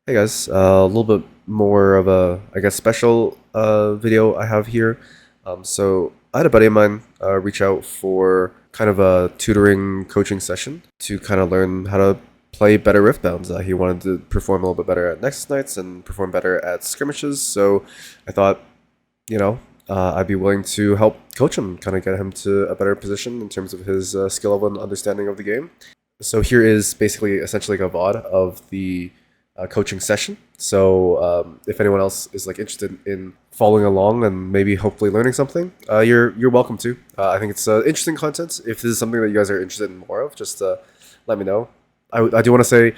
Hey guys, a little bit more of a, I guess, special video I have here. So I had a buddy of mine reach out for kind of a tutoring coaching session to kind of learn how to play better Riftbounds. He wanted to perform a little bit better at Nexus Nights and perform better at skirmishes. So I thought, I'd be willing to help coach him, kind of get him to a better position in terms of his skill level and understanding of the game. So here is basically essentially like a VOD of the coaching session. So if anyone else is like interested in following along and maybe hopefully learning something, you're welcome to. I think it's interesting content. If this is something that you guys are interested in more of, just let me know. I do want to say,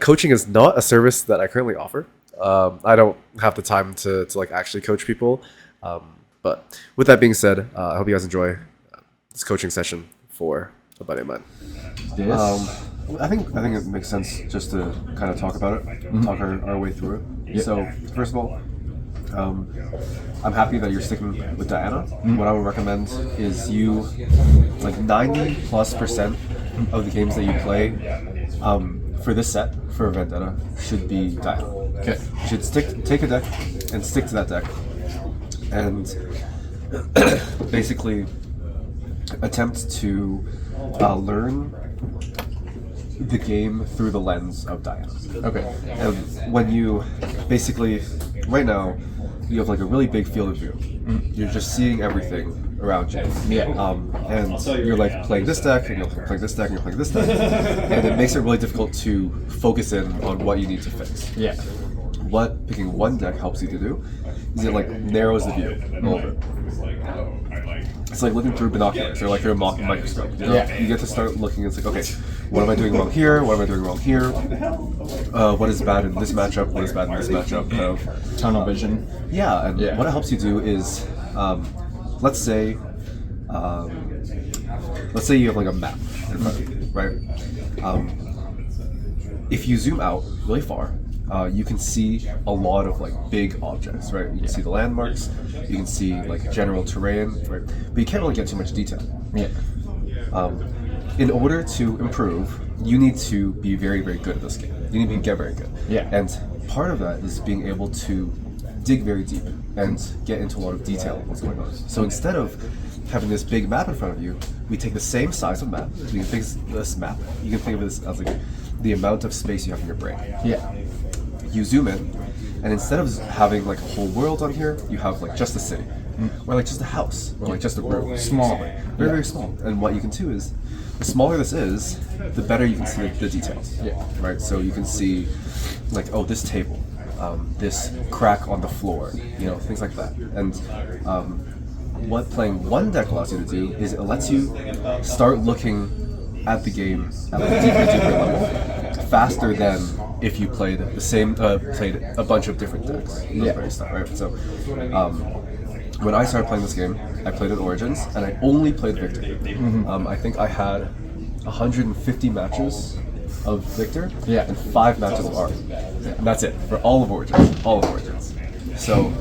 coaching is not a service that I currently offer. I don't have the time to like actually coach people. But with that being said, I hope you guys enjoy this coaching session for a buddy of mine. I think it makes sense just to kind of talk about it, talk our way through it. Yep. So first of all, I'm happy that you're sticking with Diana. What I would recommend is you, like 90+% of the games that you play for this set, for Vendetta, should be Diana. Okay. You should take a deck and stick to that deck, and basically attempt to learn the game through the lens of Diana. Okay. And when you basically, right now, you have like a really big field of view. You're just seeing everything around you. Yeah. And you're like playing this deck, and you're playing this deck, and you're playing this deck, and it makes it really difficult to focus in on what you need to fix. Yeah. What picking one deck helps you to do is it like narrows the view a little bit. It's like looking through binoculars or like through a microscope. You know? Yeah. You get to start looking. It's like, okay, what am I doing wrong here? What am I doing wrong here? What is bad in this matchup? What is bad in this matchup? Tunnel vision. Yeah, and what it helps you do is, let's say you have like a map in front of you, right? If you zoom out really far, you can see a lot of like big objects, right? You can see the landmarks, you can see like general terrain, right? But you can't really get too much detail. Yeah. In order to improve, you need to be very, very good at this game. You need to get very good. Yeah. And part of that is being able to dig very deep and get into a lot of detail of what's going on. So instead of having this big map in front of you, we take the same size of map. You can think of this map. You can think of this as like the amount of space you have in your brain. Yeah. You zoom in, and instead of having like a whole world on here, you have like just a city, or like just a house, or like just a room. Small. Very, very small. And what you can do is, the smaller this is, the better you can see the details. Yeah. Right? So you can see, like, oh, this table, this crack on the floor, things like that. And what playing one deck allows you to do is it lets you start looking at the game at a deeper level, faster than if you played the same, played a bunch of different decks. Right? So, when I started playing this game, I played in Origins, and I only played Victor. I think I had 150 matches of Victor, and 5 matches of Art. And that's it, for all of Origins. So,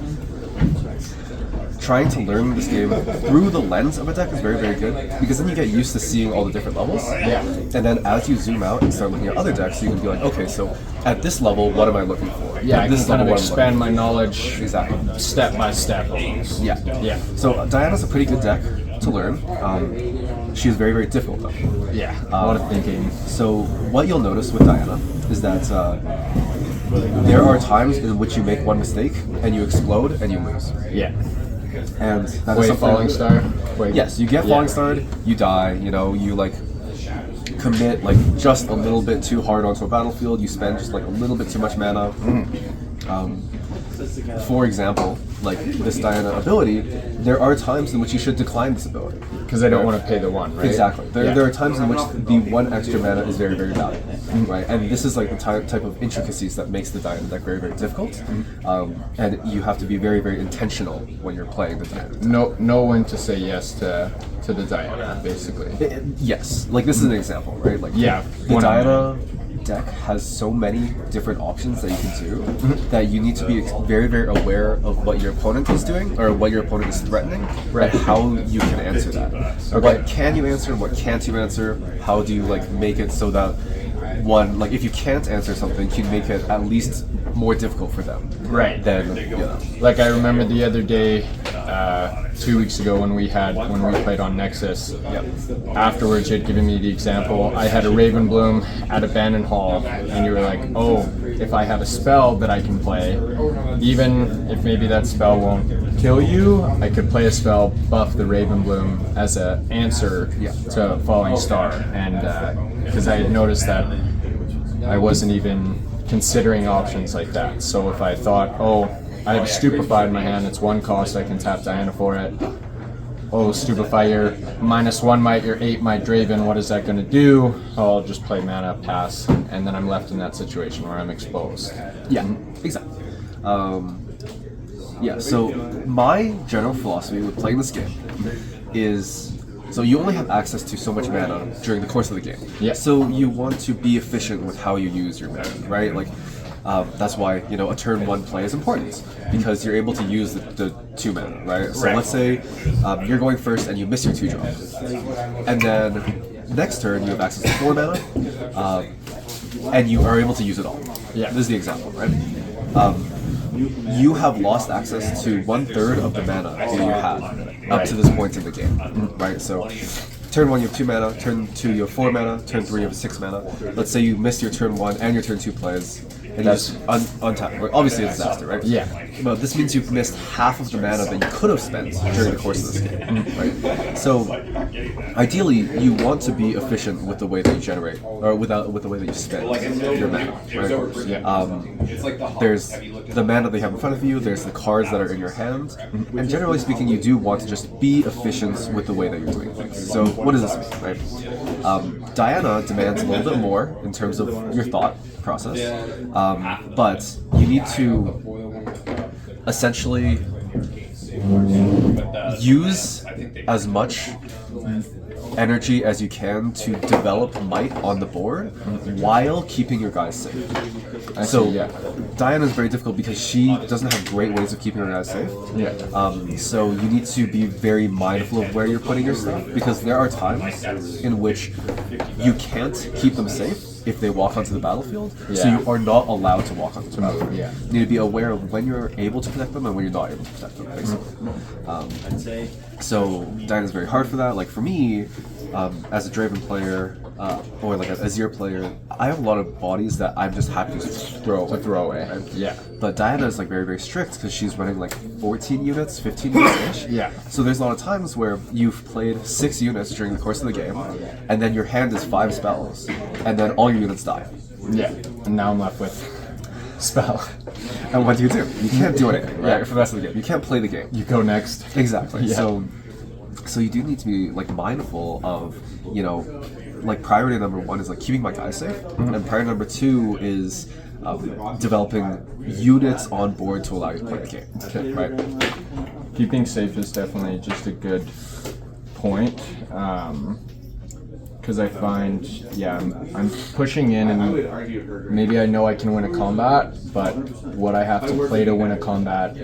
trying to learn this game through the lens of a deck is very, very good, because then you get used to seeing all the different levels. Yeah. And then as you zoom out and start looking at other decks, you can be like, okay, so at this level, what am I looking for? Yeah, at I this can kind level, of expand my knowledge step by step. Yeah. Yeah. So Diana's a pretty good deck to learn. She is very, very difficult though. Yeah, a lot of thinking. So what you'll notice with Diana is that there are times in which you make one mistake and you explode and you lose. Yeah. And that is Falling Star? Yes, you get Falling Starred, you die, you like commit like just a little bit too hard onto a battlefield, you spend just like a little bit too much mana. For example, like this Diana ability, there are times in which you should decline this ability. Because I don't want to pay the one, right? Exactly. There are times in which the one extra mana is very, very valuable, right? And this is like the type of intricacies that makes the Diana deck very, very difficult. And you have to be very, very intentional when you're playing the Diana deck. Know when to say yes to the Diana, basically. Yes. Like this is an example, right? Like the Diana deck has so many different options that you can do that you need to be very, very aware of what your opponent is doing or what your opponent is threatening, and how you can answer that. Okay. What can you answer? What can't you answer? How do you like make it so that one, like if you can't answer something, you make it at least more difficult for them. Right. Then, you know. Like I remember the other day, 2 weeks ago when we played on Nexus. Afterwards, you had given me the example. I had a Raven Bloom at Abandon Hall, and you were like, "Oh, if I have a spell that I can play, even if maybe that spell won't kill you, I could play a spell, buff the Raven Bloom as an answer to Falling Star." And because I had noticed that I wasn't even considering options like that. So if I thought, oh, I have a Stupefy in my hand, it's 1 cost, I can tap Diana for it. Oh, Stupefy, you're -1 might, you're 8 might Draven, what is that going to do? Oh, I'll just play mana, pass, and then I'm left in that situation where I'm exposed. Yeah, exactly. So my general philosophy with playing this game is, so you only have access to so much mana during the course of the game. Yeah. So you want to be efficient with how you use your mana, right? Like, that's why, you know, a turn 1 play is important, because you're able to use the 2 mana, right? So let's say you're going first and you miss your 2-drop. And then next turn you have access to 4 mana, and you are able to use it all. Yeah. This is the example, right? You have lost access to 1/3 of the mana that you had up to this point in the game, right? So turn 1 you have 2 mana, turn 2 you have 4 mana, turn 3 you have 6 mana. Let's say you missed your turn 1 and your turn 2 plays, and you just untap. Obviously a disaster, right? Yeah. But this means you've missed half of the mana that you could have spent during the course of this game, right? So ideally, you want to be efficient with the way that you generate, or with the way that you spend your mana, right? There's the mana that you have in front of you, there's the cards that are in your hand, and generally speaking, you do want to just be efficient with the way that you're doing things. So what does this mean, right? Diana demands a little bit more in terms of your thought process, but you need to essentially use as much energy as you can to develop might on the board while keeping your guys safe. Diana is very difficult because she doesn't have great ways of keeping her guys safe. So you need to be very mindful of where you're putting your stuff, because there are times in which you can't keep them safe if they walk onto the battlefield. So you are not allowed to walk onto the battlefield. You need to be aware of when you're able to protect them and when you're not able to protect them, basically. So Diana's very hard for that. Like for me, as a Draven player, or like an Azir player, I have a lot of bodies that I'm just happy to throw away. Right? But Diana is like very, very strict because she's running like 14 units, 15 units ish. So there's a lot of times where you've played 6 units during the course of the game, and then your hand is 5 spells, and then all your units die. And now I'm left with spell. And what do? You can't do anything, right? For the rest of the game. You can't play the game. You go next. Exactly. So you do need to be like mindful of, you know, like priority number 1 is like keeping my guys safe, and priority number 2 is developing units on board to allow you to play the game. Right. Keeping safe is definitely just a good point. Because I find, I'm pushing in, and maybe I know I can win a combat, but what I have to play to win a combat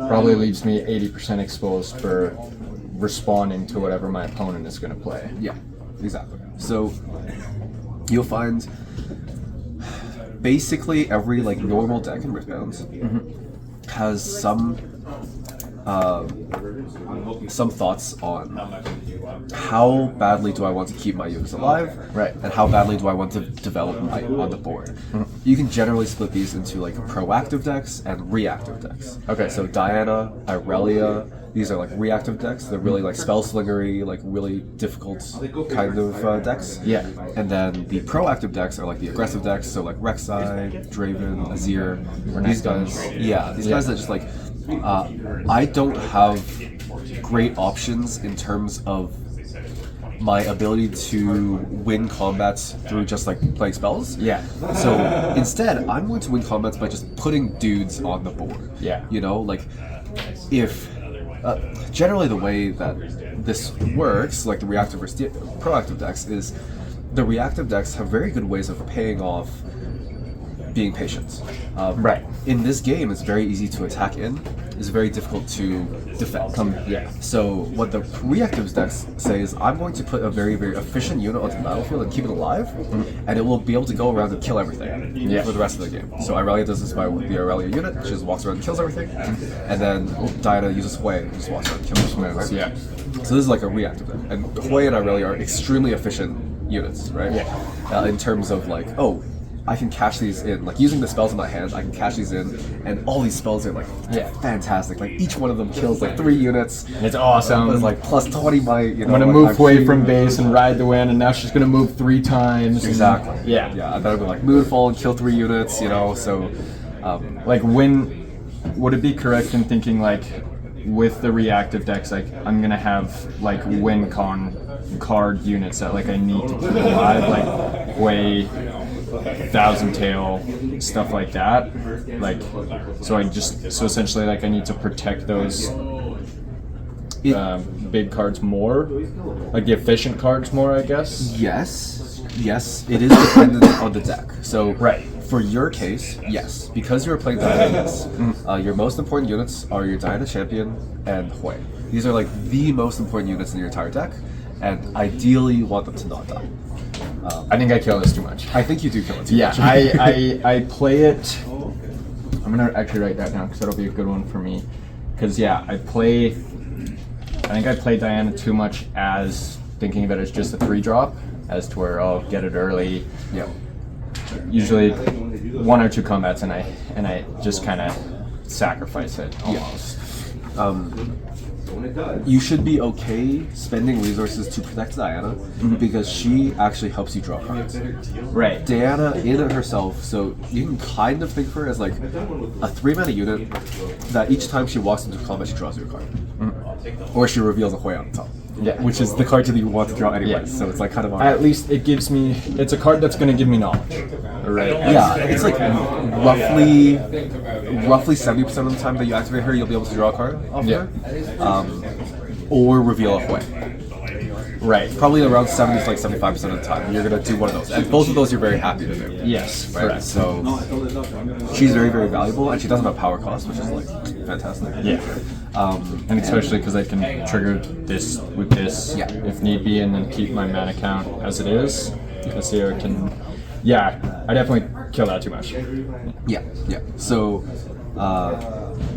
probably leaves me 80% exposed for responding to whatever my opponent is going to play. Exactly. So you'll find basically every like normal deck in Riftbound has some thoughts on how badly do I want to keep my units alive, and how badly do I want to develop might on the board. You can generally split these into like proactive decks and reactive decks. So Diana, Irelia, these are like reactive decks. They're really like spell slingery, like really difficult kind of decks. And then the proactive decks are like the aggressive decks, so like Rek'Sai, Draven, Azir. These guys, these guys that just like, I don't have great options in terms of my ability to win combats through just like playing spells. So instead, I'm going to win combats by just putting dudes on the board. You know, like if generally the way that this works, like the reactive versus proactive decks, is the reactive decks have very good ways of paying off being patient. Right. In this game, it's very easy to attack in. It's very difficult to defend. So what the reactive decks say is, I'm going to put a very, very efficient unit onto the battlefield and keep it alive, and it will be able to go around and kill everything for the rest of the game. So Irelia does this by the Irelia unit. She just walks around and kills everything, and then Diana uses Hui and just walks around and kills everything. Right? Yeah. So this is like a reactive deck, and Hui and Irelia are extremely efficient units, right? In terms of like, oh, I can cash these in, like using the spells in my hand, I can cash these in, and all these spells are like fantastic. Like each one of them kills like 3 units. It's awesome. It's like plus 20 might, you know. I'm gonna like, move away from base and ride the wind, and now she's gonna move 3 times. Exactly. Yeah. Yeah, and then I'll be like Moonfall and kill 3 units, you know, so Like would it be correct in thinking like with the reactive decks, like I'm gonna have like win con card units that like I need to keep alive, like way Thousand Tail, stuff like that. Like so essentially like I need to protect those big cards more, like the efficient cards more, I guess. Yes, it is dependent on the deck. So for your case, yes, because you're playing Diana, yes. Your most important units are your Diana Champion and Hui. These are like the most important units in your entire deck, and ideally you want them to not die. I think I kill this too much. I think you do kill it too much. I play it. I'm gonna actually write that down because that'll be a good one for me. Because I think I play Diana too much as thinking of it as just a 3-drop, as to where I'll get it early. Yeah. Usually 1 or 2 combats, and I just kind of sacrifice it almost. You should be okay spending resources to protect Diana because she actually helps you draw cards. Right. Diana in it herself, so you can kind of think of her as like a 3-mana unit that each time she walks into combat she draws you a card. Or she reveals a Hui on the top. Yeah. Which is the card that you want to draw anyway, so it's like kind of At least it gives me, it's a card that's going to give me knowledge. Right. Yeah, it's like roughly 70% of the time that you activate her, you'll be able to draw a card off her. Or reveal a Hui. Right. Probably around 70 to like 75% of the time, you're gonna do one of those, and both of those you're very happy to do. Yes. Right. Correct. So she's very, very valuable, and she doesn't have power cost, which is like fantastic. Yeah. And especially because I can trigger this with this if need be, and then keep my mana count as it is. Because here I can. Yeah, I definitely kill that too much. Yeah. So,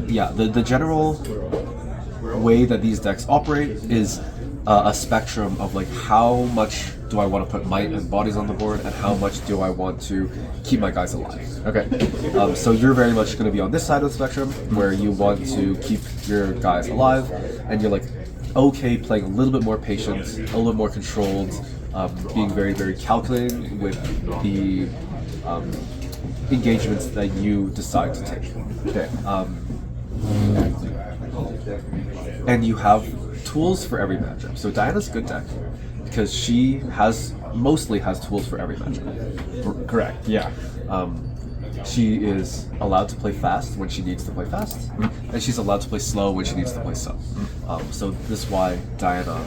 the general way that these decks operate is a spectrum of like how much do I want to put might and bodies on the board, and how much do I want to keep my guys alive. Okay. So you're very much going to be on this side of the spectrum where you want to keep your guys alive, and you're like okay playing a little bit more patient, a little more controlled, being very, very calculating with the engagements that you decide to take. Okay. And you have tools for every matchup. So Diana's a good deck because she mostly has tools for every matchup. Correct. Yeah. She is allowed to play fast when she needs to play fast, and she's allowed to play slow when she needs to play slow. So this is why Diana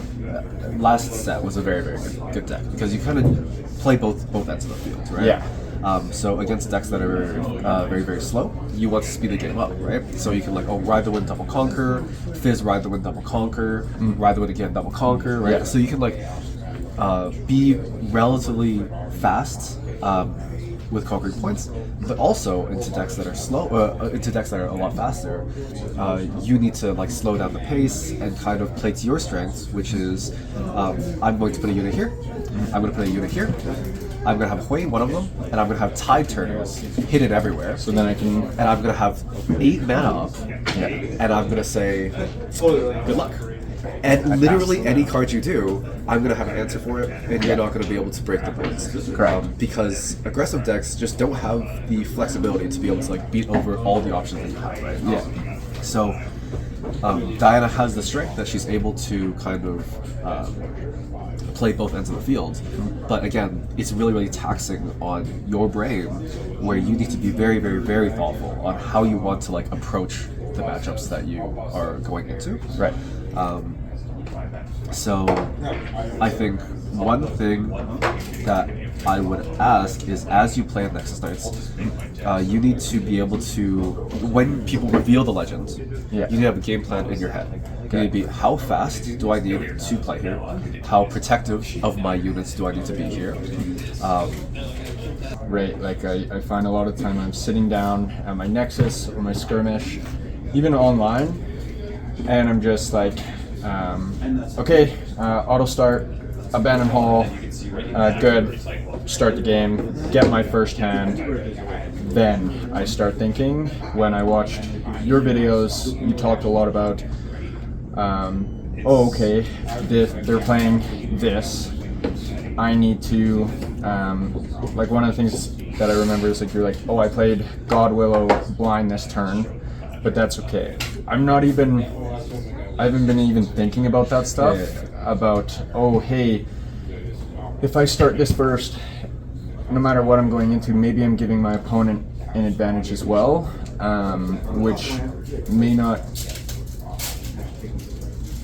last set was a very, very good deck, because you kind of play both ends of the field, right? Yeah. So against decks that are very, very slow, you want to speed the game up, right? So you can like, ride the wind, double conquer, Fizz, ride the wind, double conquer, ride the wind again, double conquer, right? Yeah. So you can like be relatively fast with conquering points, but also into decks that are slow, into decks that are a lot faster, you need to like slow down the pace and kind of play to your strengths, which is I'm going to put a unit here, I'm going to put a unit here, I'm going to have Hui, one of them, and I'm going to have Tide Turners hidden everywhere. So then I can... And I'm going to have 8 mana up, and I'm going to say, good luck. And literally any card you do, I'm going to have an answer for it, and you're not going to be able to break the boards. Because aggressive decks just don't have the flexibility to be able to like beat over all the options that you have, right? Yeah. So Diana has the strength that she's able to kind of play both ends of the field, but again, it's really, really taxing on your brain, where you need to be very, very, very thoughtful on how you want to like approach the matchups that you are going into. Right. So I think one thing that I would ask is, as you play on Nexus Knights, you need to be able to, when people reveal the legends, Yeah. you need to have a game plan in your head. You need to be, how fast do I need to play here? How protective of my units do I need to be here? Right, like I find a lot of the time I'm sitting down at my Nexus or my skirmish, even online, and I'm just like, okay, auto start, abandon hall, good, start the game, get my first hand. Then I start thinking, when I watched your videos, you talked a lot about, oh, okay, they're playing this. I need to, like one of the things that I remember is like, you're like, oh, I played God Willow blind this turn, but that's okay. I haven't been even thinking about that stuff, about, oh, hey, if I start this first, no matter what I'm going into, maybe I'm giving my opponent an advantage as well, which may not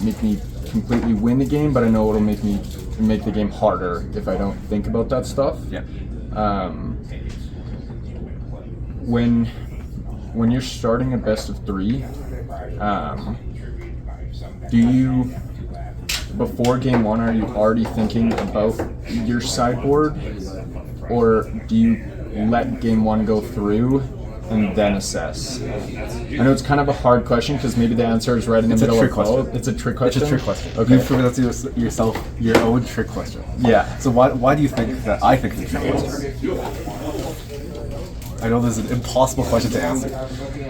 make me completely win the game, but I know it'll make the game harder if I don't think about that stuff. Yeah. When you're starting a best of 3, do you, before game 1, are you already thinking about your sideboard, or do you let game 1 go through and then assess? I know it's kind of a hard question because maybe the answer is right in the middle of both. It's a trick question. It's a trick question. Okay. You've proven that to yourself, your own trick question. Yeah. So why do you think that I think it's a trick question? I know this is an impossible question to answer,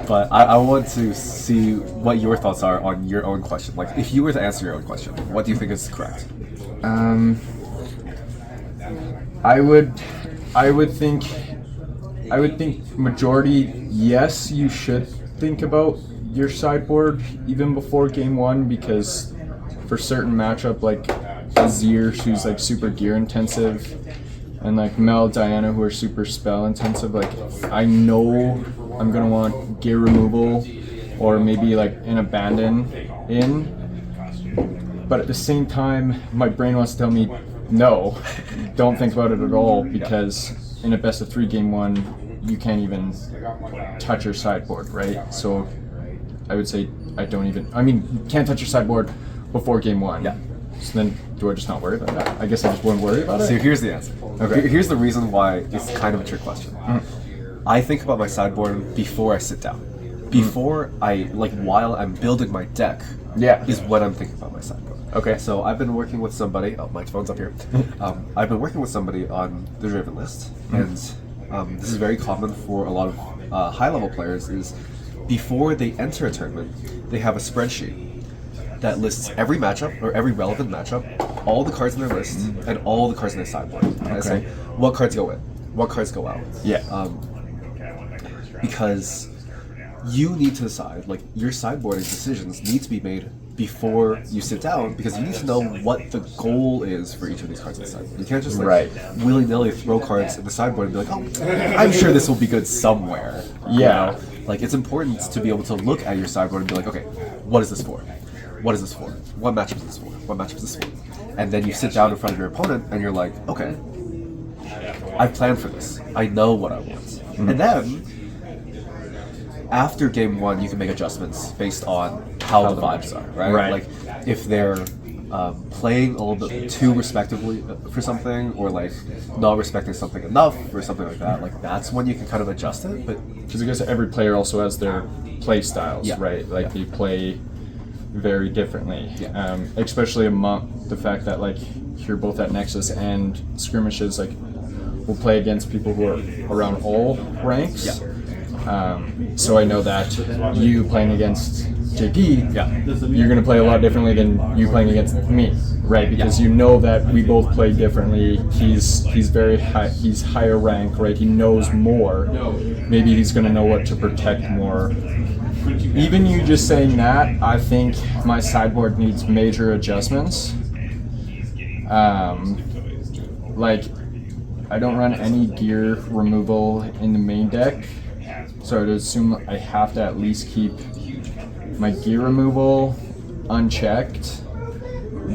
but I want to see what your thoughts are on your own question. Like, if you were to answer your own question, what do you think is correct? I would think majority, yes, you should think about your sideboard even before game 1, because for certain matchup like Azir, who's like super gear intensive, and like Mel, Diana, who are super spell intensive, like I know I'm gonna want gear removal or maybe like an abandon in, but at the same time my brain wants to tell me no, don't think about it at all, because in a best of 3 game 1 you can't even touch your sideboard, right? So I would say you can't touch your sideboard before game 1. Yeah. So then, do I just not worry about that? I guess I just wouldn't worry about it. So here's the answer. Okay. Here's the reason why it's kind of a trick question. I think about my sideboard before I sit down. Before while I'm building my deck, is when I'm thinking about my sideboard. Okay. So I've been working with somebody. Oh, my phone's up here. I've been working with somebody on the Driven list, and this is very common for a lot of high-level players. Is before they enter a tournament, they have a spreadsheet that lists every matchup or every relevant matchup, all the cards in their list, and all the cards in their sideboard. Okay. So what cards go in, what cards go out. Yeah. Because you need to decide, like, your sideboarding decisions need to be made before you sit down, because you need to know what the goal is for each of these cards in the sideboard. You can't just willy-nilly throw cards in the sideboard and be like, oh, I'm sure this will be good somewhere. Yeah. You know? Like, it's important to be able to look at your sideboard and be like, okay, what is this for? What is this for? What matchup is this for? What matchup is this for? And then you sit down in front of your opponent and you're like, okay, I've planned for this. I know what I want. And then, after game 1, you can make adjustments based on how the vibes are, right? Like, if they're playing a little bit too respectively for something, or like not respecting something enough or something like that, like that's when you can kind of adjust it. But because I guess every player also has their play styles, right? Like they play very differently, especially among the fact that like you're both at Nexus and skirmishes, like we'll play against people who are around all ranks. So I know that you playing against JP, you're going to play a lot differently than you playing against me, right? Because you know that we both play differently. He's very high, he's higher rank, right? He knows more. Maybe he's going to know what to protect more. Even you just saying that, I think my sideboard needs major adjustments. Like, I don't run any gear removal in the main deck, so I'd assume I have to at least keep my gear removal unchecked.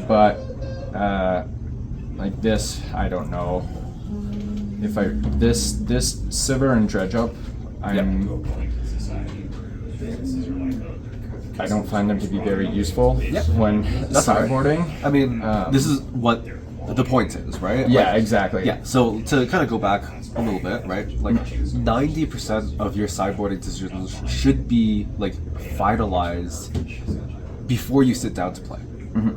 But like this, I don't know. if I this Sivir and Dredge Up, I don't find them to be very useful when That's all right. sideboarding. I mean, this is what the point is, right? Yeah, Like, exactly. Yeah, so to kind of go back a little bit, right? Like 90% of your sideboarding decisions should be like finalized before you sit down to play.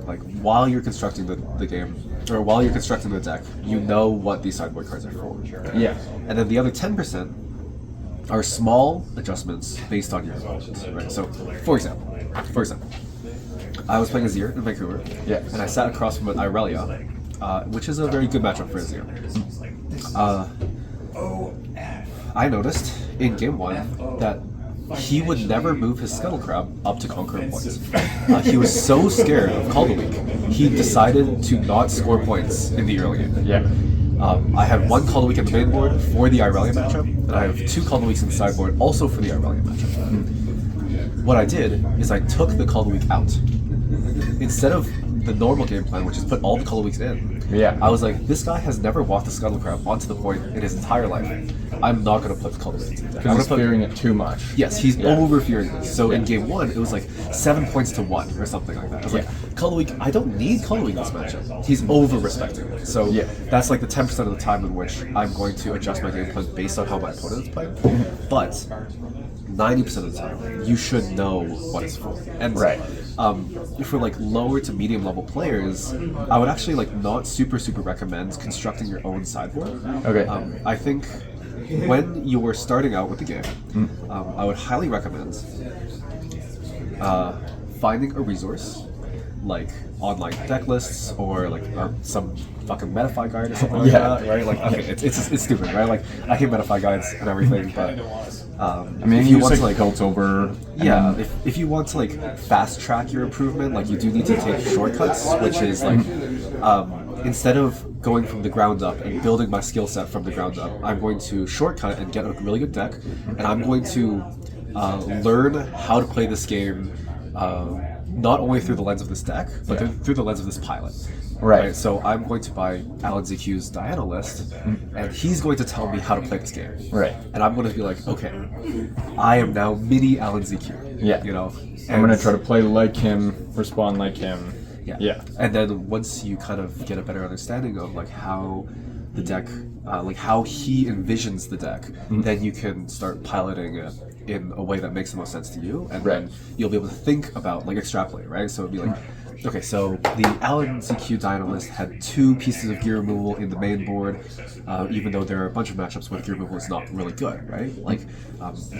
Like while you're constructing the game, or while you're constructing the deck, you know what these sideboard cards are for. Yeah. And then the other 10% are small adjustments based on your opponent, right? So, for example, I was playing Azir in Vancouver, and I sat across from an Irelia, which is a very good matchup for Azir. I noticed in game 1 that he would never move his Scuttle Crab up to conquer points. He was so scared of Call of the Week, he decided to not score points in the early game. Yeah. I had one Call of the Week in the main board for the Irelia matchup, and I have 2 Call of the Weeks in the sideboard also for the Irelia matchup. What I did is I took the Call of the Week out. Instead of the normal game plan, which is put all the Call of the Weeks in, I was like, this guy has never walked the Scuttle Crab onto the point in his entire life. I'm not going to put the Call of the Weeks in the deck. I'm Because gonna he's fearing it too much. Yes, he's over fearing this. So in game 1, it was like 7 points to 1 or something like that. I was like, Call of the Week, I don't need Call of the Week in this matchup. He's over respecting it. So that's like the 10% of the time in which I'm going to adjust my game plan based on how my opponent is playing. But 90% of the time, you should know what it's for. And for like lower to medium level players, I would actually like not super recommend constructing your own sideboard. Okay. I think when you were starting out with the game, I would highly recommend finding a resource like online deck lists or like some fucking Metafy guide or something like that, right? Like, okay, it's stupid, right? Like, I hate Metafy guides and everything, but I mean, if you use want like to like Piltover. if you want to like fast track your improvement, like you do need to take shortcuts, which is like instead of going from the ground up and building my skill set from the ground up, I'm going to shortcut and get a really good deck, and I'm going to learn how to play this game not only through the lens of this deck, but through the lens of this pilot. Right. So I'm going to buy Alan ZQ's Diana list, and he's going to tell me how to play this game. Right. And I'm going to be like, okay, I am now mini Alan ZQ. Yeah. You know? I'm going to try to play like him, respond like him. Yeah. And then once you kind of get a better understanding of like how the deck, like how he envisions the deck, then you can start piloting it in a way that makes the most sense to you, and then you'll be able to think about like extrapolate, right? So it'd be like, okay, so the Alan ZQ Dino list had 2 pieces of gear removal in the main board, even though there are a bunch of matchups where gear removal is not really good, right? Like,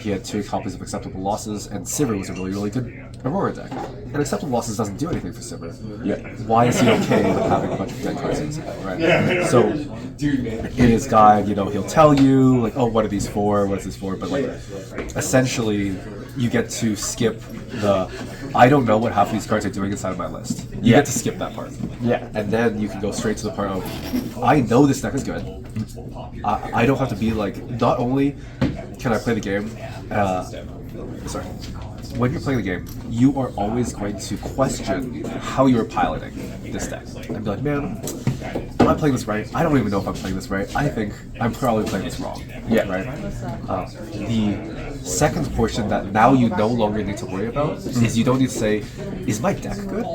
he had 2 copies of Acceptable Losses, and Sivir was a really good Aurora deck. And Acceptable Losses doesn't do anything for Sivir. Why is he okay with having a bunch of dead cards in his hand, right? So, in his guide, you know, he'll tell you, like, oh, what are these for, what is this for, but like, essentially, you get to skip the, I don't know what half of these cards are doing inside of my list. You get to skip that part. And then you can go straight to the part of, I know this deck is good. I don't have to be like, not only can I play the game, when you're playing the game, you are always going to question how you're piloting this deck. And be like, man, am I playing this right? I don't even know if I'm playing this right. I think I'm probably playing this wrong. Right? The second portion that now you no longer need to worry about is you don't need to say, is my deck good?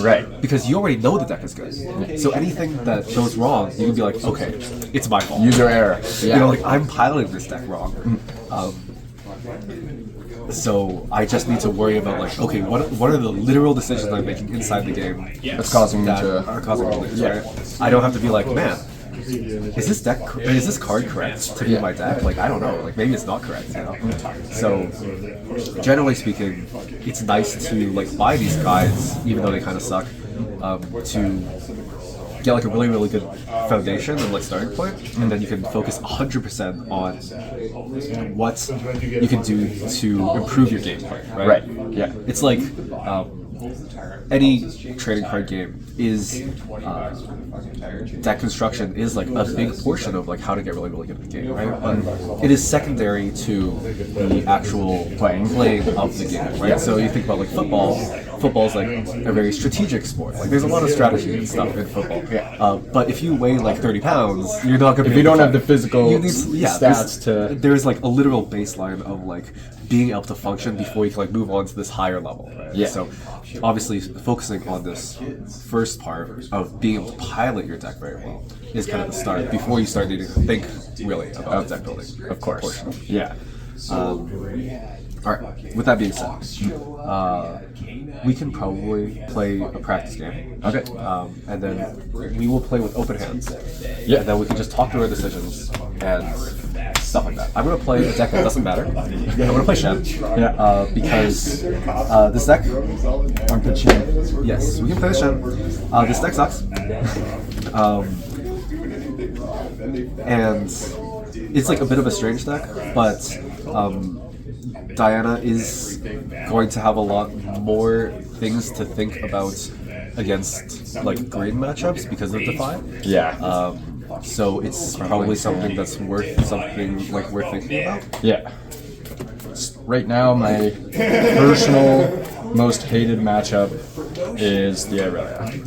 Right. Because you already know the deck is good. So anything that goes wrong, you can be like, okay, it's my fault. User error. You know, like, I'm piloting this deck wrong. So I just need to worry about like, okay, what are the literal decisions I'm making inside the game That's causing me that to are causing me to right? I don't have to be like, man, is this card correct to be my deck? Like, I don't know, like maybe it's not correct, you know? So generally speaking, it's nice to like buy these guides, even though they kind of suck, to get like a really good foundation and like starting point, and then you can focus 100% on what you can do to improve your gameplay, right? Yeah. It's like any trading card game is deck construction is like a big portion of like how to get really good at the game, right? But it is secondary to the actual playing of the game, right? So you think about like football. Football is like a very strategic sport. Like there's a lot of strategy and stuff in football. But if you weigh like 30 pounds, you're not gonna. If you don't have the physical stats to, there's like a literal baseline of like being able to function before you can like move on to this higher level. Right? Yeah. So obviously focusing on this first part of being able to pilot your deck very well is kind of the start before you start needing to think really about deck building. of course. Yeah. All right. With that being said, we can probably play a practice game. Okay. And then we will play with open hands. Yeah. And then we can just talk through our decisions and stuff like that. I'm gonna play a deck that doesn't matter. I'm gonna play Shen. Yeah. Because this deck. Armpit Shen. Yes, we can play the Shen. This deck sucks. And it's like a bit of a strange deck, but Diana is going to have a lot more things to think about against like green matchups because of Defy. Yeah. So it's probably something that's worth thinking about. Yeah. Right now, my personal most hated matchup is the Irelia.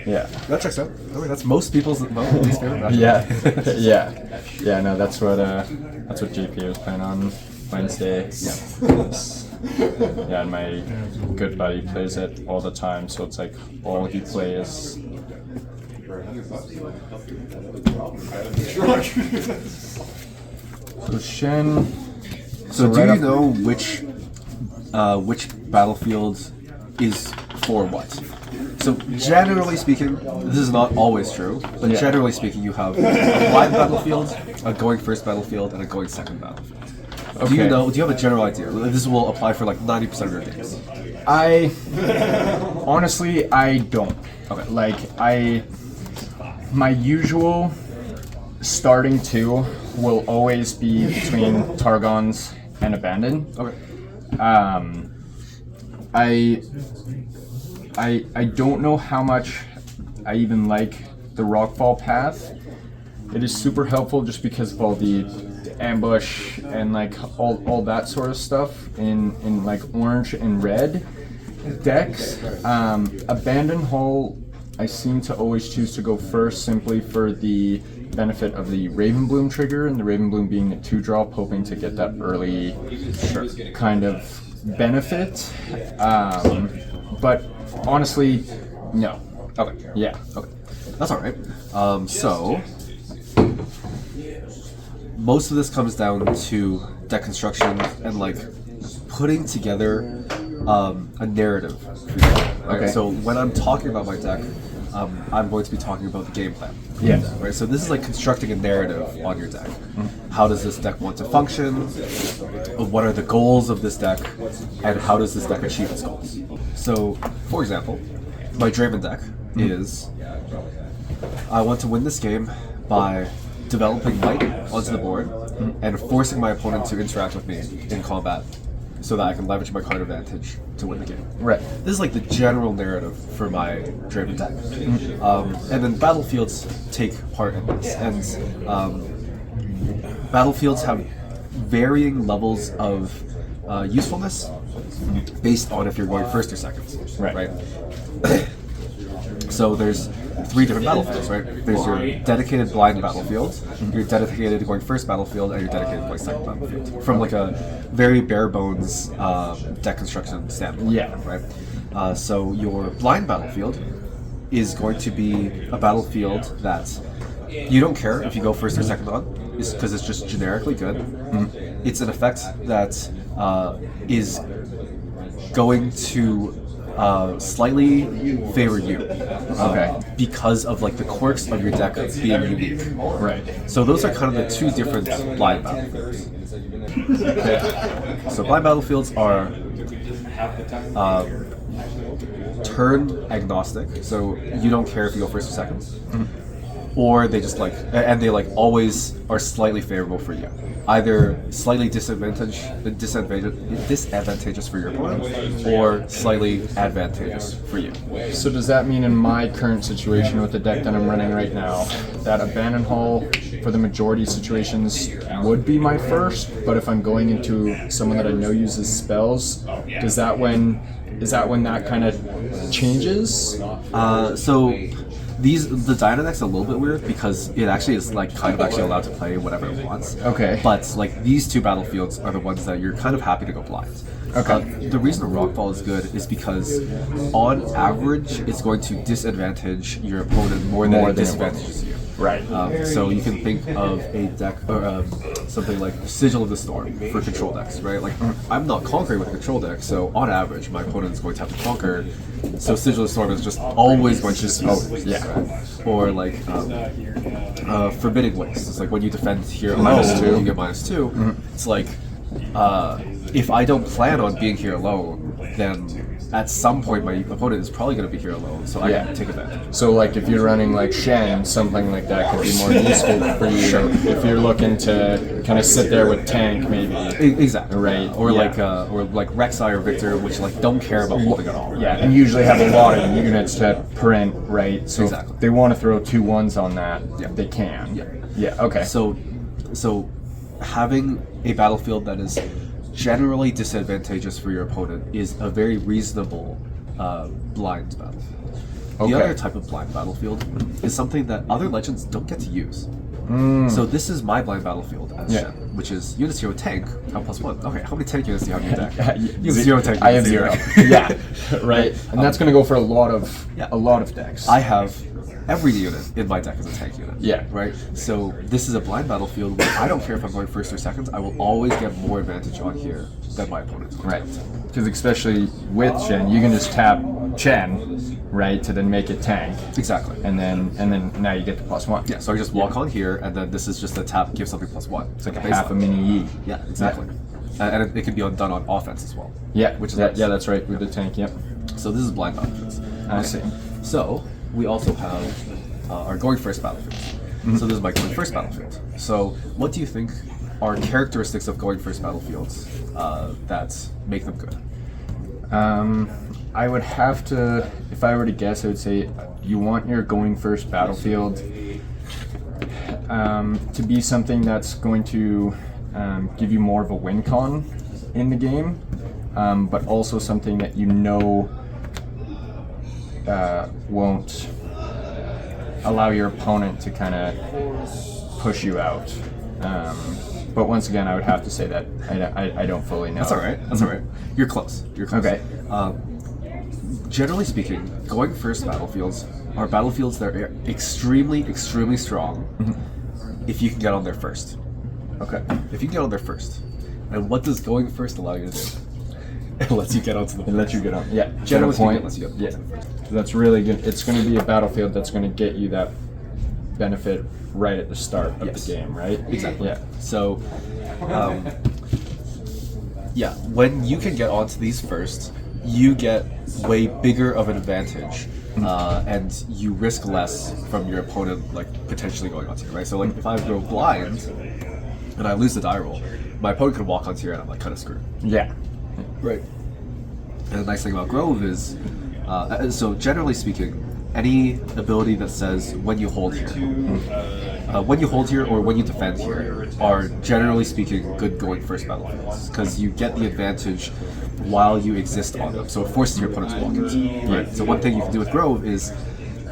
Yeah. That checks out. I mean, that's most people's least favorite matchup. Yeah. No, that's what JP was playing on Wednesday. Yeah, and my good buddy plays it all the time, so it's like all he plays. So Shen. So do right you up- know which battlefield is for what? So generally speaking, this is not always true, but generally speaking, you have a blind battlefield, a going first battlefield, and a going second battlefield. Do you Okay. know? Do you have a general idea? This will apply for like 90% of your games. I honestly don't. Okay. Like my usual starting two will always be between Targons and Abandon. Okay. I don't know how much I even like the Rockfall path. It is super helpful just because of all the ambush and like all that sort of stuff in like orange and red decks. Abandon Hall, I seem to always choose to go first simply for the benefit of the Ravenbloom trigger, and the Ravenbloom being a 2-drop, hoping to get that early kind of benefit. But honestly, no. Okay. Yeah. Okay. That's all right. So most of this comes down to deck construction and like putting together a narrative for your deck. Right? Okay. So when I'm talking about my deck, I'm going to be talking about the game plan. Yeah. Right. So this is like constructing a narrative on your deck. How does this deck want to function? What are the goals of this deck? And how does this deck achieve its goals? So, for example, my Draven deck is I want to win this game by developing light onto the board and forcing my opponent to interact with me in combat so that I can leverage my card advantage to win the game. Right. This is like the general narrative for my Draven deck. And then battlefields take part in this. And battlefields have varying levels of usefulness based on if you're going first or second. Right. So there's 3 different battlefields, right? There's your dedicated blind battlefield, your dedicated going first battlefield, and your dedicated going second battlefield. From like a very bare bones deck construction standpoint. Yeah. Right. So your blind battlefield is going to be a battlefield that you don't care if you go first or second on, because it's just generically good. It's an effect that is going to slightly favor you, because of like the quirks of your deck being unique. Right. So those are kind of the 2 different blind battlefields. So blind battlefields are turn agnostic, so you don't care if you go first or second. or they just like, and they like always are slightly favorable for you. Either slightly disadvantageous for your opponent, or slightly advantageous for you. So does that mean in my current situation with the deck that I'm running right now, that Abandon Hall for the majority of situations would be my first, but if I'm going into someone that I know uses spells, is that when that kind of changes? So the Diana deck's a little bit weird because it actually is like kind of actually allowed to play whatever it wants. Okay. But like these two battlefields are the ones that you're kind of happy to go blind. Okay. The reason Rockfall is good is because on average it's going to disadvantage your opponent more than it disadvantages you. Right. So you can think of a deck or something like Sigil of the Storm for control decks, right? Like I'm not conquering with a control deck, so on average my opponent is going to have to conquer. So Sigil of the Storm is just always going to just Or like Forbidding Waste. It's like when you defend here alone, -2. you get -2. It's like if I don't plan on being here alone, then at some point my opponent is probably going to be here alone, so I can take advantage. So like if you're running like Shen, something like that could be more useful for you if you're looking to kind of sit there with tank maybe. Exactly. Right. Or like Rek'Sai or Victor, which like don't care about holding at all. Yeah, and usually have a lot of units to print, right? So Exactly. if they want to throw 2 1s on that, they can. Yeah. Yeah, okay. So having a battlefield that is generally disadvantageous for your opponent is a very reasonable blind battlefield. The other type of blind battlefield is something that other legends don't get to use. So this is my blind battlefield as Shen, which is units here with tank, have +1. Okay, how many tank units do you have in your deck? You have 0 tank I have units. 0. Yeah, right. And that's going to go for a lot of decks. I have every unit in my deck is a tank unit. Yeah. Right? So this is a blind battlefield where I don't care if I'm going first or second, I will always get more advantage on here than my opponent. Right. Because especially with Shen, you can just tap Shen, right, to then make it tank. Exactly. And then now you get the +1. Yeah, so I just walk on here, and then this is just a tap, give something +1. It's like a half a mini Yi. Yeah, exactly. And it can be done on offense as well. Yeah, which is that, nice. yeah, that's right, with the tank, yep. So this is blind battlefields. I see. So we also have our going first battlefield. So this is my going first battlefield. So what do you think are characteristics of going first battlefields that make them good? I would have to, if I were to guess, I would say you want your going first battlefield to be something that's going to give you more of a win con in the game, but also something that you know won't allow your opponent to kind of push you out. But once again, I would have to say that I don't fully know. That's all right. That's all right. You're close. You're close. Okay. Generally speaking, going first battlefields are battlefields that are extremely, extremely strong if you can get on there first. Okay. If you can get on there first. And what does going first allow you to do? It lets you get onto the It lets you get on. Yeah. Generally speaking, point. it lets you get onto the first. So that's really good. It's going to be a battlefield that's going to get you that benefit right at the start of the game, right? Exactly. Yeah. So, when you can get onto these first, you get way bigger of an advantage, and you risk less from your opponent, like potentially going onto you, right? So, like if I go blind and I lose the die roll, my opponent could walk onto here and I'm like kind of screwed. Yeah. Right. And the nice thing about Grove is, so generally speaking, any ability that says when you hold here, or when you defend here, are generally speaking good going first battlefields because you get the advantage while you exist on them. So it forces your opponent to walk into you. Right. So one thing you can do with Grove is,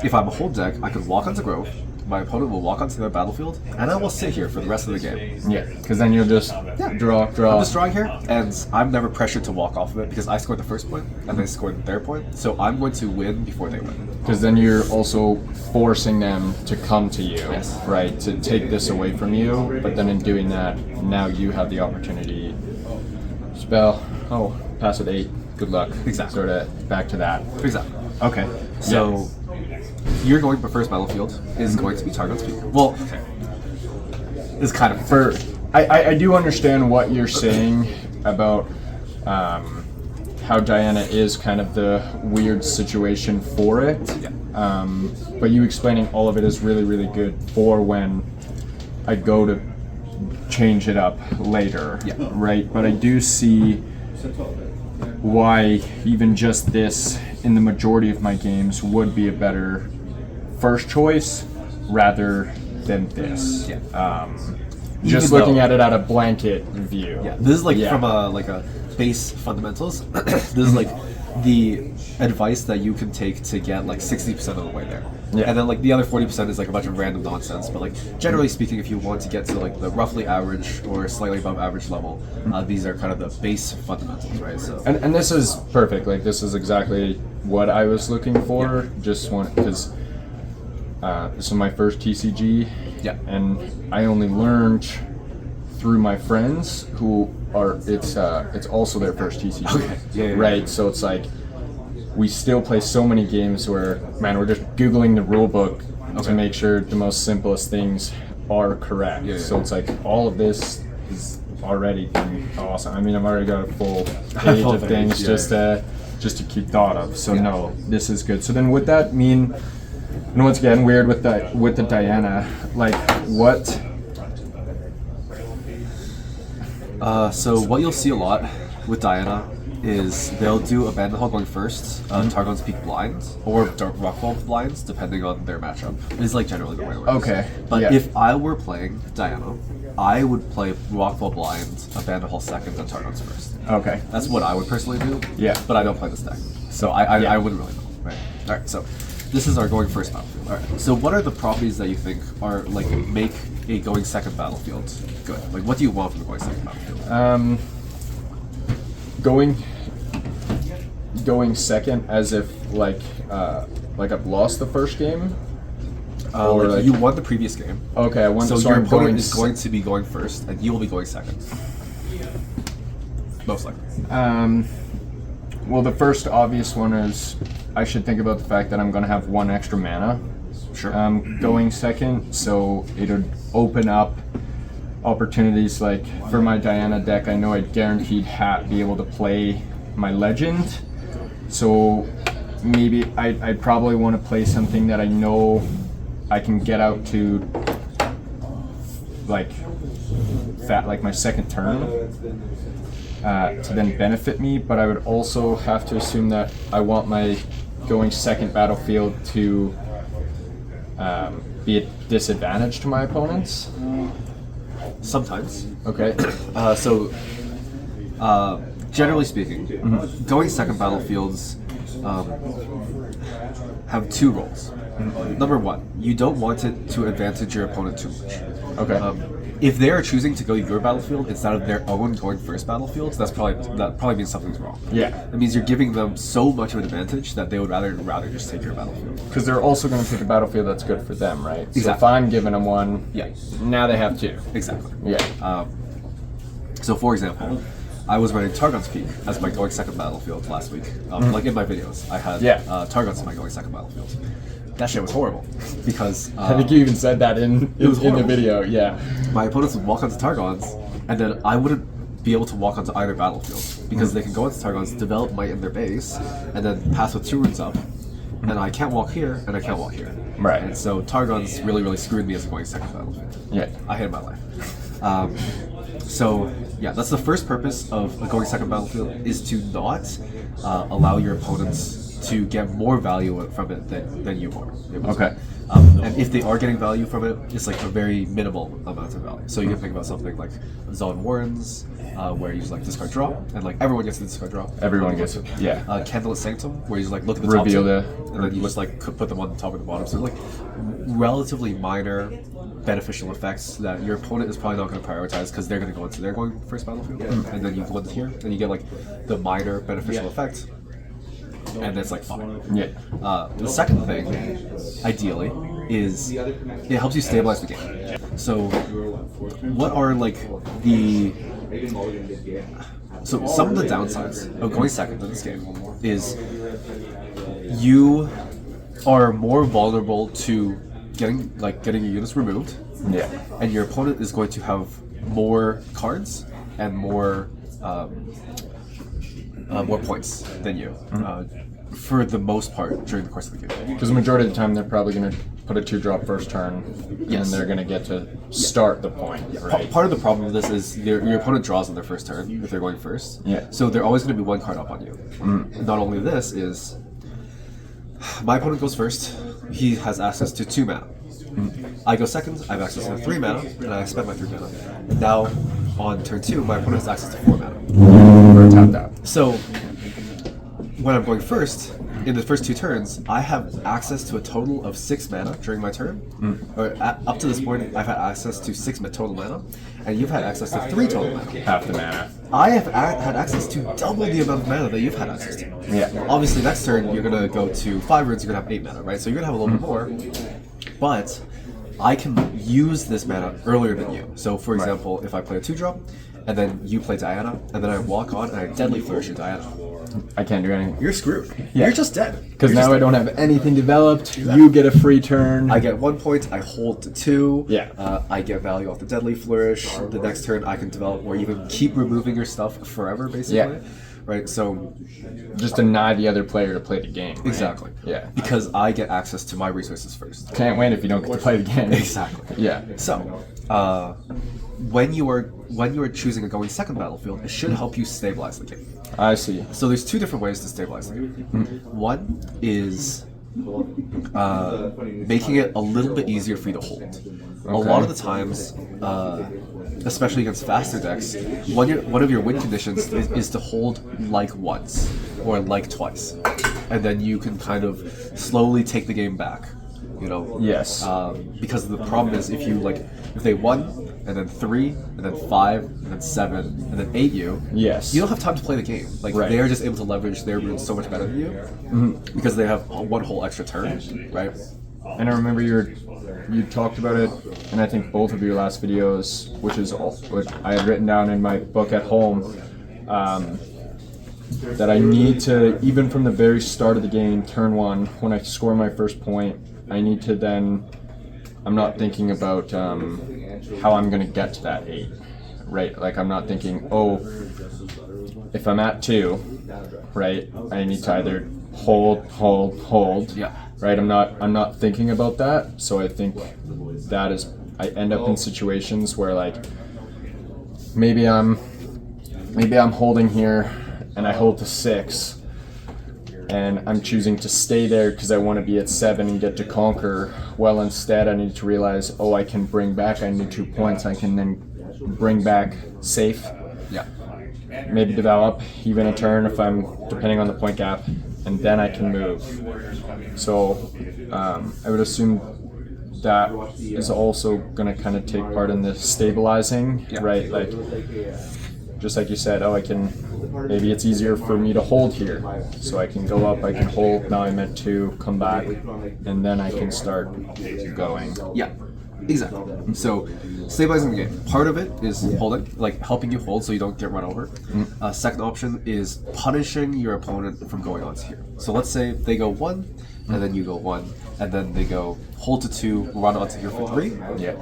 if I'm a hold deck, I can walk onto Grove. My opponent will walk onto their battlefield, and I will sit here for the rest of the game. Yeah, because then you'll just draw. I'm just drawing here, and I'm never pressured to walk off of it because I scored the first point, and they scored their point, so I'm going to win before they win. Because then you're also forcing them to come to you, Yes. right, to take this away from you, but then in doing that, now you have the opportunity. Spell, pass with 8, good luck. Exactly. Sort of back to that. Exactly. Okay. So, you're going for first battlefield is going to be target speed. Well, okay. It's kind of I do understand what you're saying about how Diana is kind of the weird situation for it. But you explaining all of it is really, really good for when I go to change it up later, right? But I do see why even just this in the majority of my games would be a better first choice rather than this. Just looking at it at a blanket view. This is like from a base fundamentals. This is like the advice that you can take to get like 60% of the way there. And then like the other 40% is like a bunch of random nonsense. But like generally speaking, if you want to get to like the roughly average or slightly above average level, these are kind of the base fundamentals, right? So and this is perfect. Like this is exactly what I was looking for. Just want because this is my first TCG. And I only learned through my friends who are it's also their first TCG. Right? So it's like we still play so many games where we're just Googling the rule book to make sure the most simplest things are correct. So it's like all of this is already been awesome. I mean, I've already got a full page of things just to keep thought of. So no, this is good. So then would that mean, and once again, weird with the Diana, like what? So what you'll see a lot with Diana is they'll do Abandoned Hall going first, Targon's Peak blinds, or Dark Rockfall blinds, depending on their matchup. Is like generally the way it works. Okay. But if I were playing Diana, I would play Rockfall blinds, Abandoned Hall second, and Targon's first. Okay. That's what I would personally do. But I don't play this deck, so I wouldn't really know. Right. All right. So this is our going first battlefield. All right. So what are the properties that you think are like make a going second battlefield good? Like what do you want from the going second battlefield? Going second as if like I've lost the first game. Or like you won the previous game. Okay, I won. So So your I'm opponent is going to be going first, and you will be going second. Most likely. Well, the first obvious one is I should think about the fact that I'm going to have one extra mana. Sure. Going second, so it would open up opportunities like for my Diana deck. I know I'd guaranteed be able to play my legend, so maybe I'd probably want to play something that I know I can get out to like my second turn to then benefit me, but I would also have to assume that I want my going second battlefield to be a disadvantage to my opponents. Sometimes. Okay. Generally speaking, going second battlefields have two roles. Number one, you don't want it to advantage your opponent too much. Okay. If they are choosing to go your battlefield instead of their own going first battlefield, that probably means something's wrong. Yeah. That means you're giving them so much of an advantage that they would rather just take your battlefield. Because they're also going to pick a battlefield that's good for them, right? Exactly. So if I'm giving them one, Yeah. now they have two. Exactly. Yeah. So for example, I was running Targon's Peak as my going second battlefield last week. Like in my videos, I had Targon's as my going second battlefield. That shit was horrible because I think you even said that in the video. Yeah. My opponents would walk onto Targon's, and then I wouldn't be able to walk onto either battlefield because they can go into Targon's, develop might in their base, and then pass with 2 runes up, and I can't walk here and I can't walk here. Right. And so Targon's really screwed me as a going second battlefield. Yeah. I hated my life. So yeah, that's the first purpose of a going second battlefield, is to not allow your opponents to get more value from it than you are. Okay. And if they are getting value from it, it's like a very minimal amount of value. So you can think about something like Zon Warrens, where you just like discard draw, and like everyone gets to discard draw. Everyone gets it. Yeah. Candlelit Sanctum, where you just like look at the Reveal top two, the- and then you just like put them on the top and the bottom. So like relatively minor beneficial effects that your opponent is probably not going to prioritize because they're going to go into their going first battlefield, and then you go into here, and you get like the minor beneficial effect. And it's like fine. Yeah. The second thing, ideally, is it helps you stabilize the game. So, what are like some of the downsides of going second in this game is you are more vulnerable to getting your units removed. Yeah. And your opponent is going to have more cards and more more points than you, for the most part during the course of the game. Because the majority of the time, they're probably going to put a 2-drop first turn, Yes. and they're going to get to start the point, right? Part of the problem with this is your opponent draws on their first turn if they're going first. Yeah. So they're always going to be 1 card up on you. Not only this is, my opponent goes first. He has access to 2 mana. I go second. I have access to 3 mana, and I spend my 3 mana. Now, on turn 2, my opponent has access to 4 mana. Or tap that. So, when I'm going first, in the first 2 turns, I have access to a total of 6 mana during my turn. Or up to this point, I've had access to 6 total mana, and you've had access to 3 total mana. Half the mana. I have had access to double the amount of mana that you've had access to. Yeah. Obviously, next turn, you're going to go to 5 rounds, you're going to have 8 mana, right? So you're going to have a little bit more, but I can use this mana earlier than you. So, for example, if I play a 2-drop, and then you play Diana, and then I walk on and I deadly flourish your Diana, I can't do anything. you're screwed. Yeah. You're just dead. Because now I don't have anything developed. You get a free turn. I get 1 point, I hold to 2. Yeah. I get value off the Deadly Flourish. The next turn I can develop or even keep removing your stuff forever, basically. Yeah. Right, so just deny the other player to play the game. Right? exactly. Yeah. Because I get access to my resources first. Can't win if you don't get to play the game. Exactly. Yeah. So, when you are choosing a going second battlefield, it should help you stabilize the game. I see. So there's 2 different ways to stabilize the game. One is making it a little bit easier for you to hold. A lot of the times, especially against faster decks, one of your win conditions is to hold like once or like twice, and then you can kind of slowly take the game back. You know. Yes. Because the problem is if they won and then 3 and then 5 and then 7 and then 8 Yes. you don't have time to play the game. Like Right. they are just able to leverage their runes so much better than you because they have 1 whole extra turn, right? And I remember you talked about it, and I think both of your last videos, which is what I had written down in my book at home, that I need to, even from the very start of the game, turn 1, when I score my first point, I need to then, I'm not thinking about how I'm going to get to that 8, right? Like I'm not thinking, oh, if I'm at 2, right, I need to either hold, Yeah. right? I'm not thinking about that, so I think that is, I end up in situations where like maybe I'm holding here and I hold to 6 and I'm choosing to stay there because I want to be at 7 and get to conquer. Well, instead I need to realize, oh, I can bring back, I need 2 points, I can then bring back safe, Yeah. maybe develop even a turn if I'm depending on the point gap, and then I can move. So I would assume that is also going to kind of take part in the stabilizing, right? Like just like you said, oh, maybe it's easier for me to hold here, so I can go up, I can hold, now I'm at 2, come back, and then I can start going. Yeah, exactly. So, stabilizing the game. Part of it is holding, like helping you hold so you don't get run over. Second option is punishing your opponent from going onto here. So let's say they go 1, and then you go 1, and then they go hold to 2, run onto here for 3. Yeah.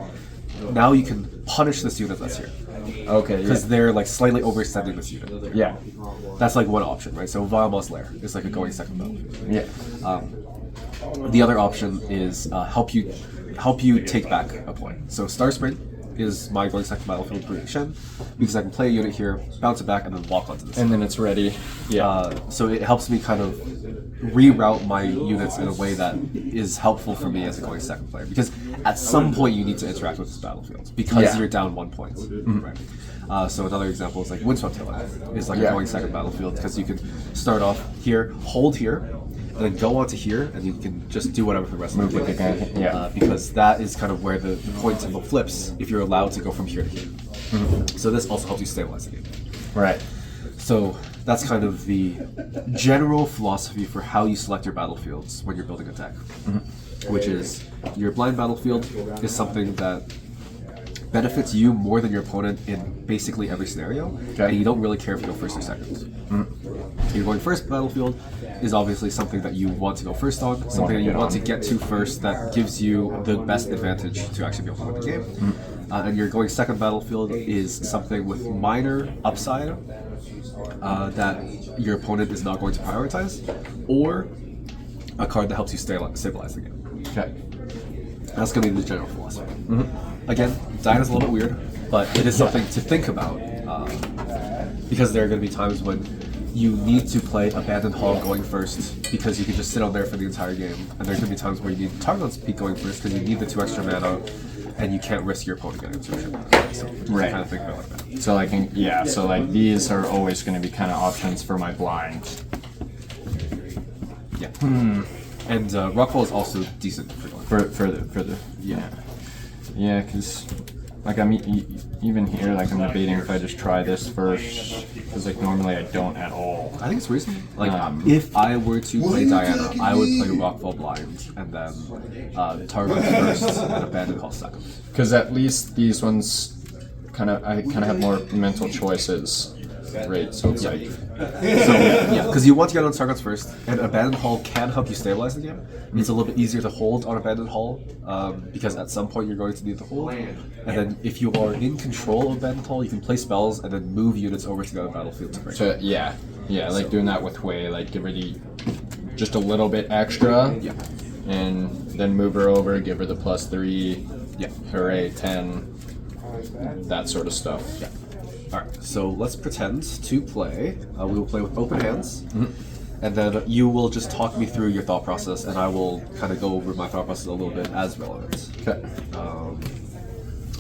Now you can punish this unit that's here. Okay. Because they're like slightly overextending this unit. Yeah. That's like one option, right? So Vilemoth's Lair is like a going second battlefield. Yeah. The other option is help you take back a point. So Star Spring is my going second battlefield prediction because I can play a unit here, bounce it back, and then walk onto this. And then it's ready. Yeah. So it helps me kind of reroute my units in a way that is helpful for me as a going second player, because at some point you need to interact with this battlefield because you're down 1 point. Right. So another example is like Windswept Hill is like a going second battlefield because you can start off here, hold here, and then go onto here, and you can just do whatever for the rest of the game. Because that is kind of where the point symbol flips if you're allowed to go from here to here. So this also helps you stabilize the game. Right. So that's kind of the general philosophy for how you select your battlefields when you're building a deck, which is your blind battlefield is something that benefits you more than your opponent in basically every scenario, and you don't really care if you go first or second. Your going first battlefield is obviously something that you want to go first on, something that you want to get to first that gives you the best advantage to actually be able to win the game. And your going second battlefield is something with minor upside that your opponent is not going to prioritize, or a card that helps you stabilize the game. Okay. That's going to be the general philosophy. Again, Diana's a little bit weird, but it is something to think about, because there are going to be times when you need to play Abandoned Hall going first because you can just sit on there for the entire game, and there's going to be times where you need Target on Speak going first because you need the 2 extra mana, and you can't risk your opponent getting 2 extra mana. So Right. kind of think about it like that. So like so like these are always going to be kind of options for my blind. Yeah. And Rockfall is also decent for going For the yeah, because like I'm even here, like I'm debating if I just try this first, because like normally I don't at all. I think it's reasonable. Like, if I were to play Diana, I would play Rockfall blind, and then Target first and Abandoned Hall second. Because at least these ones I kind of have more mental choices, right? So it's like Yeah, because you want to get on Targets first, and Abandoned Hall can help you stabilize the game. It's a little bit easier to hold on Abandoned Hall, because at some point you're going to need to hold. And then if you are in control of Abandoned Hall, you can play spells and then move units over to the other battlefield to break. so yeah, like doing that with Wei, like give her just a little bit extra, Yeah. and then move her over, give her the +3, Yeah. hooray 10, that sort of stuff. Yeah. Alright, so let's pretend to play. We will play with open hands, and then you will just talk me through your thought process, and I will kind of go over my thought process a little bit as relevant. Okay.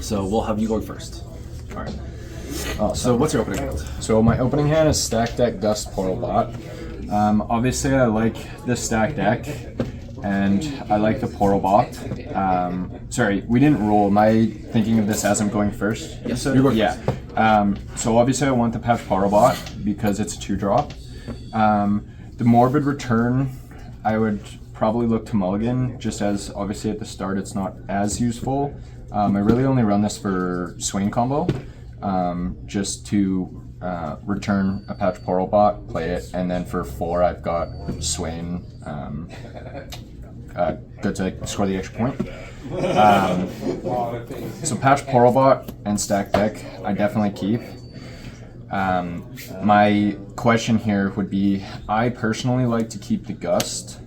So we'll have you going first. Alright. So what's your opening hand? So my opening hand is Stack Deck Gust Portal Bot. Obviously I like this stack deck, and I like the Portal Bot. Sorry, we didn't roll. Am I thinking of this as I'm going first? Yes, sir. You're going Yeah. So obviously I want the Patch Portal Bot because it's a 2-drop. The Morbid Return, I would probably look to mulligan, just as obviously at the start it's not as useful. I really only run this for Swain combo, just to return a Patch Portal Bot, play it, and then for 4 I've got Swain, good to score the extra point. So Patch Portal Bot and Stack Deck I definitely keep. My question here would be, I personally like to keep the Gust,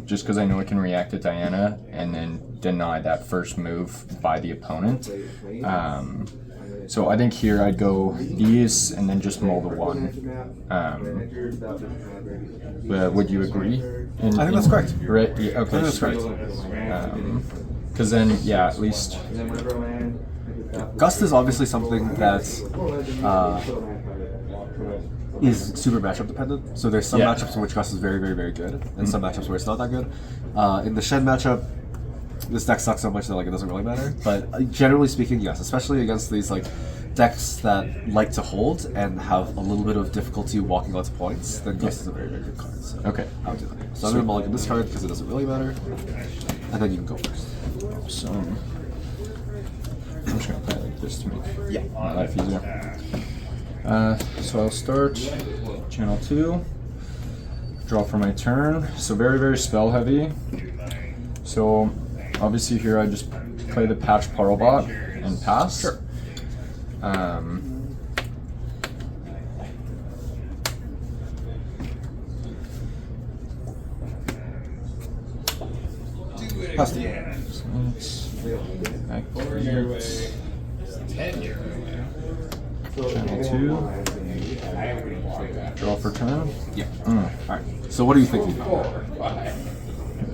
just because I know it can react to Diana and then deny that first move by the opponent. So I think here I'd go these and then just mull the 1. Would you agree? I think that's correct. Right? Yeah, okay. That's correct. Because then, yeah, at least. Gust is obviously something that is super matchup dependent. So there's some Yeah. matchups in which Gust is very, very, very good, and some matchups where it's not that good. In the Shen matchup, this deck sucks so much that like it doesn't really matter. But generally speaking, yes, especially against these like decks that like to hold and have a little bit of difficulty walking onto points, then Gust is a very, very good card. So Okay. I would do that. So I'm gonna mulligan this card because it doesn't really matter, and then you can go first. So I'm just gonna play it like this to make Yeah. my life easier. So I'll start channel 2, draw for my turn. So very, very spell heavy. So obviously here I just play the Patch Portal Bot and pass. Sure. Pass the Channel 2, draw for turn. Yeah. Alright. So what are you thinking about?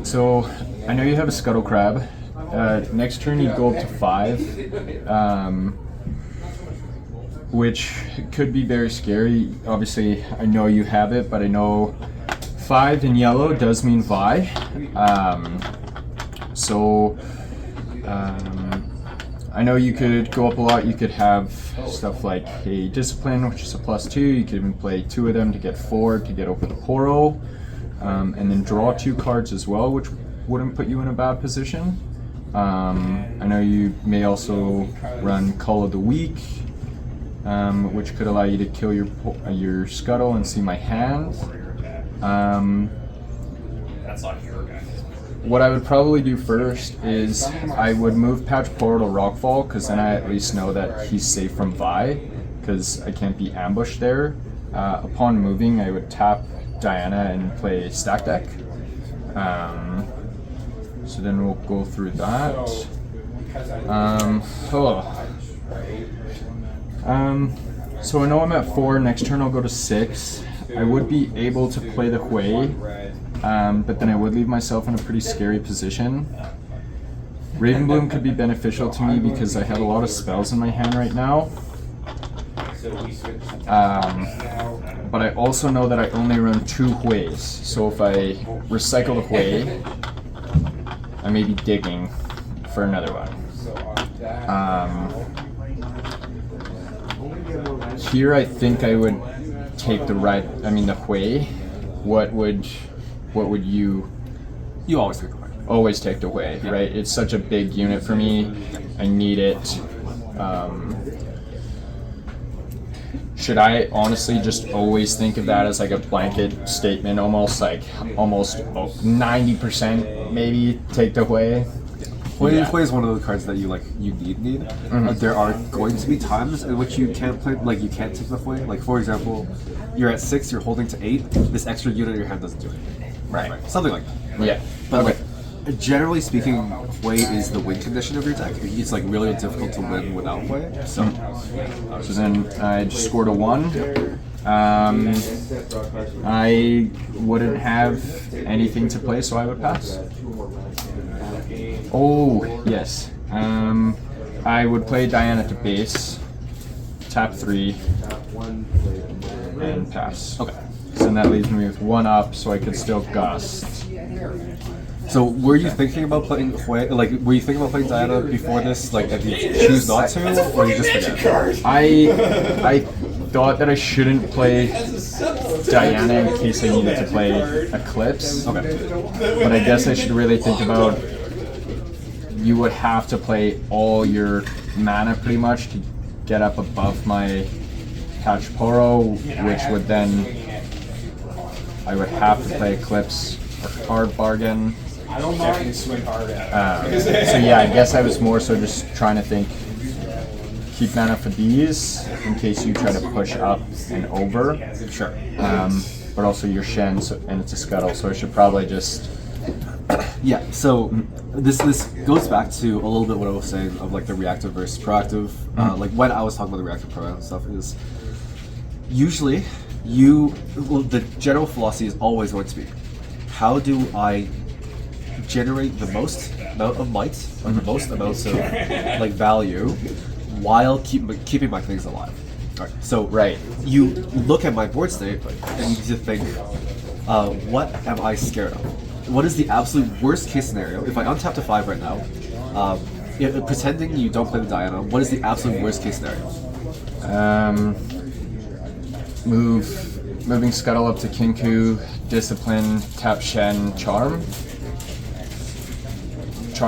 So I know you have a Scuttle Crab. Next turn you go up to 5, which could be very scary. Obviously I know you have it, but I know 5 in yellow does mean Vi. I know you could go up a lot. You could have stuff like a Discipline, which is a +2. You could even play 2 of them to get 4 to get over the Poro, and then draw 2 cards as well, which wouldn't put you in a bad position. I know you may also run Call of the Week, which could allow you to kill your Scuttle and see my hand. What I would probably do first is I would move Patch Portal to Rockfall, because then I at least know that he's safe from Vi, because I can't be ambushed there. Upon moving, I would tap Diana and play stack deck. So then we'll go through that. So I know I'm at 4. Next turn I'll go to 6. I would be able to play the Hui, but then I would leave myself in a pretty scary position. Ravenbloom could be beneficial to me because I have a lot of spells in my hand right now. But I also know that I only run 2 Huis, so if I recycle the Hui, I may be digging for another one. Here I think I would take the Hui. What would you? You always take the Hui. Always take the Hui, Yeah. right? It's such a big unit for me. I need it. Should I honestly just always think of that as like a blanket statement, almost 90% maybe take the Hui? Hui is one of the cards that you need. There are going to be times in which you can't play, you can't take the Hui. Like for example, you're at 6, you're holding to 8. This extra unit in your hand doesn't do anything. Right. Something like that. Right? Yeah. But generally speaking, Hui is the win condition of your deck. It's really difficult to win without Hui. So then I just scored a 1. I wouldn't have anything to play, so I would pass. Oh, yes. I would play Diana to base, tap 3, and pass. okay. So then that leaves me with 1 up, so I could still gust. So were you thinking about playing Hui? Were you thinking about playing Diana before this? If you choose not to, or you just forget? I thought that I shouldn't play Diana in case I needed to play Eclipse. Okay. But I guess I should really think about, you would have to play all your mana pretty much to get up above my Pachporo, which would then, I would have to play Eclipse or Card Bargain. So yeah, I guess I was more so just trying to think, keep mana for these in case you try to push up and over. Sure. But also your Shen, and it's a Scuttle, so I should probably just... Yeah, so this goes back to a little bit what I was saying of the reactive versus proactive. When I was talking about the reactive proactive stuff is usually the general philosophy is always going to be, how do I generate the most amount of might or the most amounts of value while keeping my things alive. All right. So you look at my board state and you need to think, what am I scared of? What is the absolute worst case scenario? If I untap to 5 right now, pretending you don't play the Diana, what is the absolute worst case scenario? Moving Scuttle up to Kinku, Discipline, tap Shen, Charm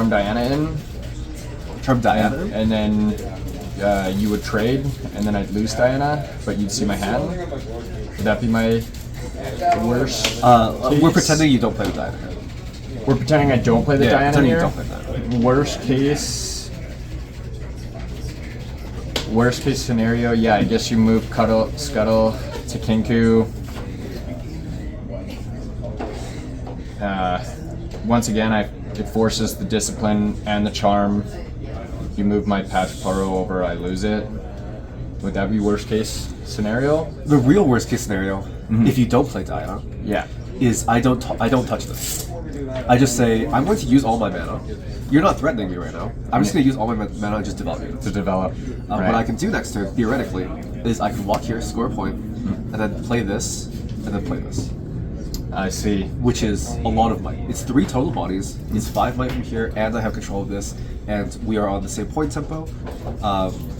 Diana in. Charm Diana? And then you would trade, and then I'd lose Diana, but you'd see my hand. Would that be my worst case? We're pretending you don't play the Diana. We're pretending I don't play the Diana pretending here? you don't play Diana. Worst case scenario, yeah, I guess you move Scuttle to Kinku. Once again, it forces the Discipline and the Charm. You move my Pachparo over, I lose it. Would that be worst case scenario? The real worst case scenario, if you don't play Diana, Yeah. is I don't touch this. I just say, I'm going to use all my mana. You're not threatening me right now. I'm just going to use all my mana and just develop it. To develop. What I can do next turn, theoretically, is I can walk here, score a point, and then play this, and then play this. I see. Which is a lot of might. It's 3 total bodies, it's 5 might from here, and I have control of this, and we are on the same point tempo.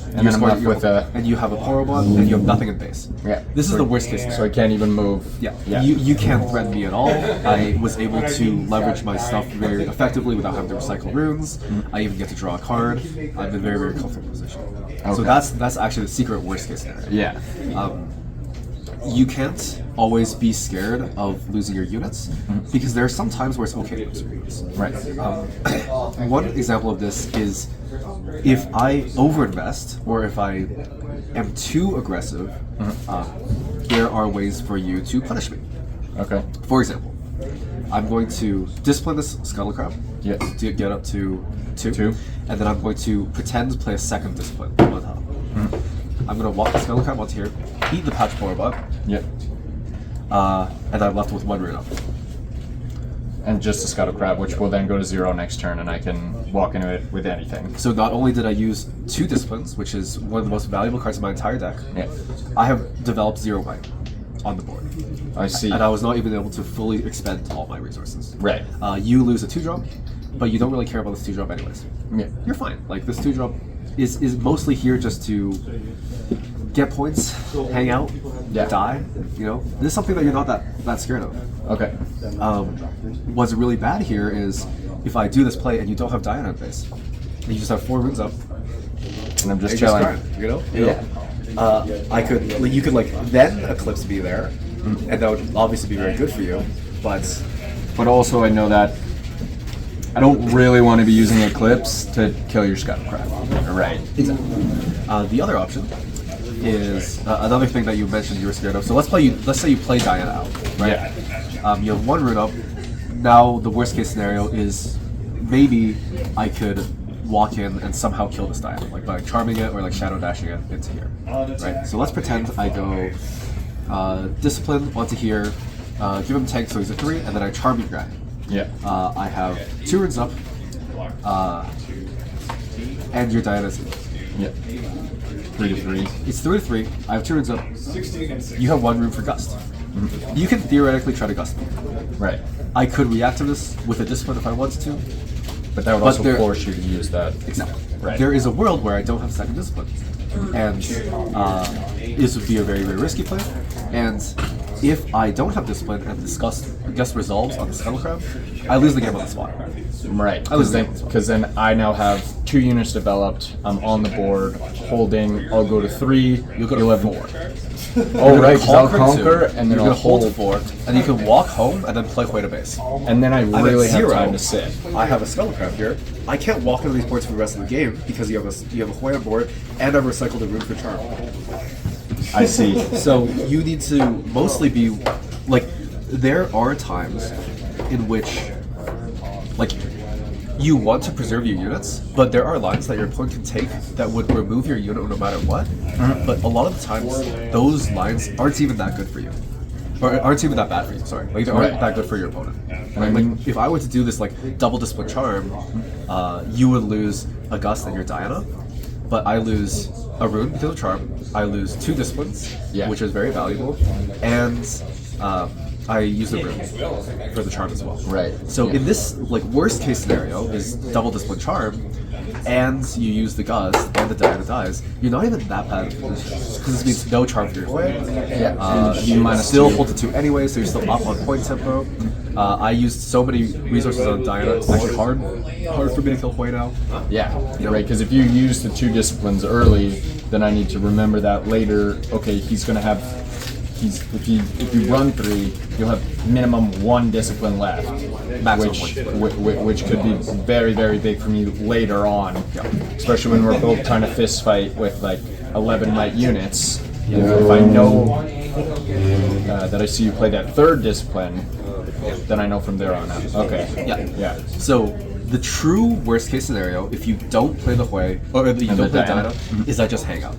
And then I'm left with and you have a Porobot, and you have nothing in base. Yeah. This is the worst case So scenario. I can't even move. Yeah. You can't threaten me at all. I was able to leverage my stuff very effectively without having to recycle runes. I even get to draw a card. I'm in a very, very comfortable position. So Okay. that's actually the secret worst case scenario. Yeah. you can't always be scared of losing your units because there are some times where it's okay to lose your units. Right. One example of this is if I overinvest or if I am too aggressive, there are ways for you to punish me. Okay. For example, I'm going to discipline this Scuttle Crab Yes. to get up to 2, Two. and then I'm going to pretend to play a second discipline on top. I'm going to walk the Scuttle Crab onto here, eat the Patch Boar Butt, Yep. and I'm left with 1 rune up. And just a Scuttle Crab, which will then go to 0 next turn, and I can walk into it with anything. So not only did I use 2 disciplines, which is one of the most valuable cards in my entire deck, Yeah. I have developed 0 white on the board. I see. And I was not even able to fully expend all my resources. Right. You lose a 2-drop, but you don't really care about this 2-drop anyways. Yeah. You're fine. Like, this 2-drop is mostly here just to get points, hang out, die. You know, this is something that you're not that scared of. Okay. What's really bad here is if I do this play and you don't have Diana in base, and you just have 4 runes up, And I'm just you're chilling. just crying, you know? Yeah. I could, like, you could like then Eclipse be there, and that would obviously be very good for you. But But also, I know that I don't really want to be using Eclipse to kill your Scuttle Crab. Right. the other option is another thing that you mentioned you were scared of. So let's say you play Diana out, right? Yeah. You have 1 rune up. Now the worst case scenario is maybe I could walk in and somehow kill this Diana, like by charming it or like shadow dashing it into here, right? So let's pretend I go discipline onto here, give him tank so he's a 3, and then I charm your guy. Yeah. I have 2 runes up, and your Diana's. Yeah. 3 to 3. It's 3 to 3. I have 2 runes up. You have 1 rune for gust. You can theoretically try to gust me. Right. I could react to this with a discipline if I wanted to. But that would But also there- force you to use that. Exactly. Right. There is a world where I don't have second discipline, and this would be a very, very risky play. And if I don't have discipline and this gust resolves on the Scuttle Crab, I lose the game on the spot. Right. I was Because then I now have 2 units developed. I'm on the board holding. I'll go to 3. You'll go to have 4. Oh, right. 'Cause I'll conquer, and then you're I'll gonna hold hold. 4, and you can walk home and then play Hueda base. And then I I'm at really have 0. time to sit. I have a Scuttle Crab here. I can't walk into these boards for the rest of the game because you have a Hueda board, and I've recycled a rune for charm. I see. So you need to mostly be like, there are times in which like you want to preserve your units, but there are lines that your opponent can take that would remove your unit no matter what. But a lot of the times, those lines aren't even that good for you, or aren't even that bad for you. Sorry, like they aren't Right. that good for your opponent. Right? Like if I were to do this like double discipline charm, you would lose a gust and your Diana, but I lose a rune because of charm. I lose 2 disciplines, Yeah. which is very valuable, and I use the rune for the charm as well. Right. So Yeah. in this like worst case scenario is double discipline charm, and you use the gust and the Diana dies. You're not even that bad because this means no charm for your way. Yeah. You minus still 2. hold to 2 anyway, so you're still up on point tempo. I used so many resources on Diana. It's actually hard for me to kill Hui now. Yeah, right. Because if you use the 2 disciplines early, then I need to remember that later. Okay, he's gonna have. If you run 3, you'll have minimum 1 discipline left, Maximum which could be very, very big for me later on. Especially when we're both trying to fist fight with like 11 light units. If I know that I see you play that 3rd discipline, then I know from there on out. Okay. Yeah. So the true worst case scenario, if you don't play the Hui or you And don't the play Diana. Diana, is I just hang out.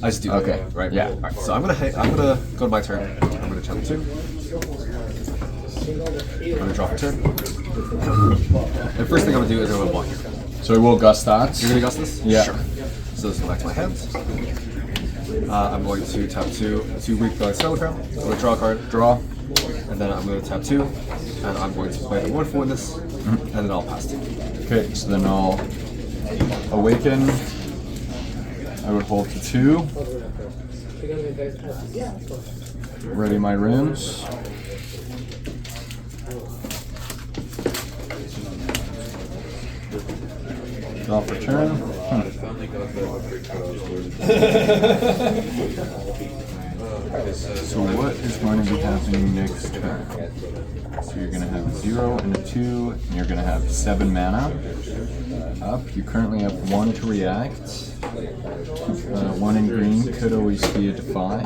I just do that, Okay. right? Yeah. All right. So I'm gonna go to my turn. I'm gonna channel 2. I'm gonna draw for turn. The first thing I'm gonna do is I'm gonna walk here. So I will gust that. You're gonna gust this? Yeah. Sure. So let's go back to my hand. I'm going to tap 2 to weak the Scuttle Crab. I'm gonna draw a card. Draw. And then I'm going to tap 2, and I'm going to play the 1 for this, and then I'll pass 2. Okay, so then I'll awaken. I would hold to 2. Ready my runes. Draw for turn. So what is going to be happening next turn? So you're going to have a 0 and a 2, and you're going to have 7 mana. Up, you currently have 1 to react. 1 in green could always be a defy.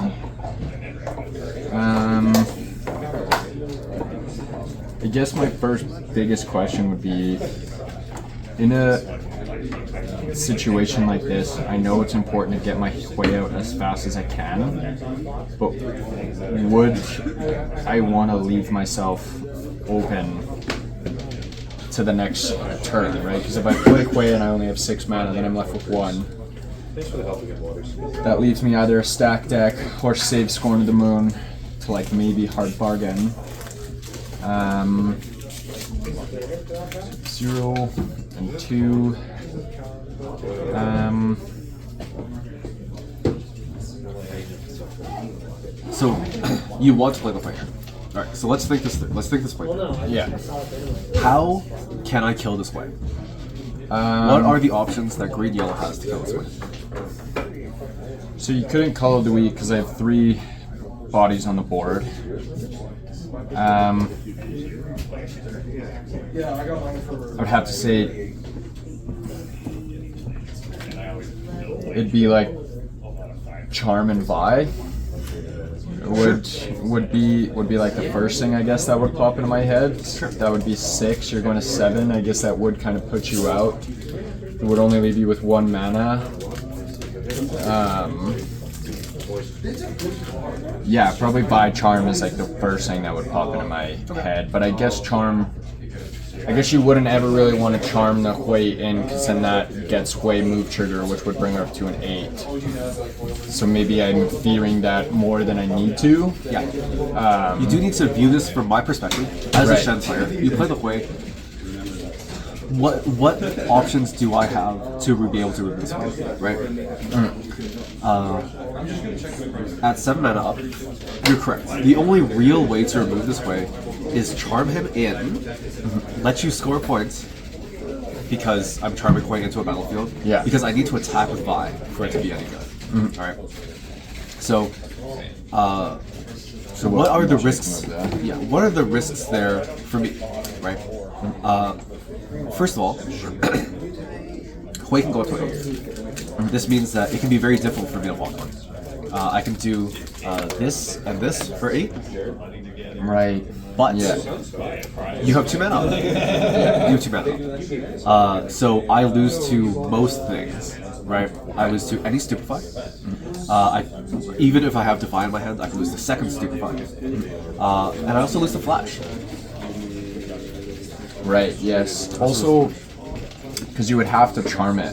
I guess my first biggest question would be, in a situation like this, I know it's important to get my way out as fast as I can, but would I want to leave myself open to the next turn, right? Because if I play Quay and I only have 6 mana, then I'm left with 1. That leaves me either a stack deck or save Scorn of the Moon to like maybe hard bargain. 0 and 2. So you want to play the fight here. All right. So let's think this. Let's think this way. Yeah. How can I kill this way? What are the options that green yellow has to kill this way? So you couldn't Call of the Week because I have 3 bodies on the board. I would have to say it'd be like Charm and Vi would be like the first thing I guess that would pop into my head. That would be 6. You're going to 7. I guess that would kind of put you out. It would only leave you with 1 mana. Yeah, probably buy Charm is like the first thing that would pop into my head. But I guess Charm, I guess you wouldn't ever really want to Charm the Hui in, because then that gets Hui move trigger, which would bring her up to an 8. So maybe I'm fearing that more than I need to. Yeah. You do need to view this from my perspective as a Right. Shen player. You play the Hui. What options do I have to be able to remove this one, right? At 7 mana up, you're correct. The only real way to remove this way is charm him in, let you score points, because I'm charming Quay into a battlefield. Yeah. Because I need to attack with Vi for it to be any good. Alright. So, what are the risks? Yeah, what are the risks there for me, right? First of all, Hui can go up to an 8. This means that it can be very difficult for me to walk on. I can do this and this for 8. Right. But Yeah. you have 2 mana. You have 2 mana. So I lose to most things, right? I lose to any Stupefy. Even if I have Defy in my hand, I can lose the second Stupefy. And I also lose the Flash. Right, yes. Also, because you would have to Charm it,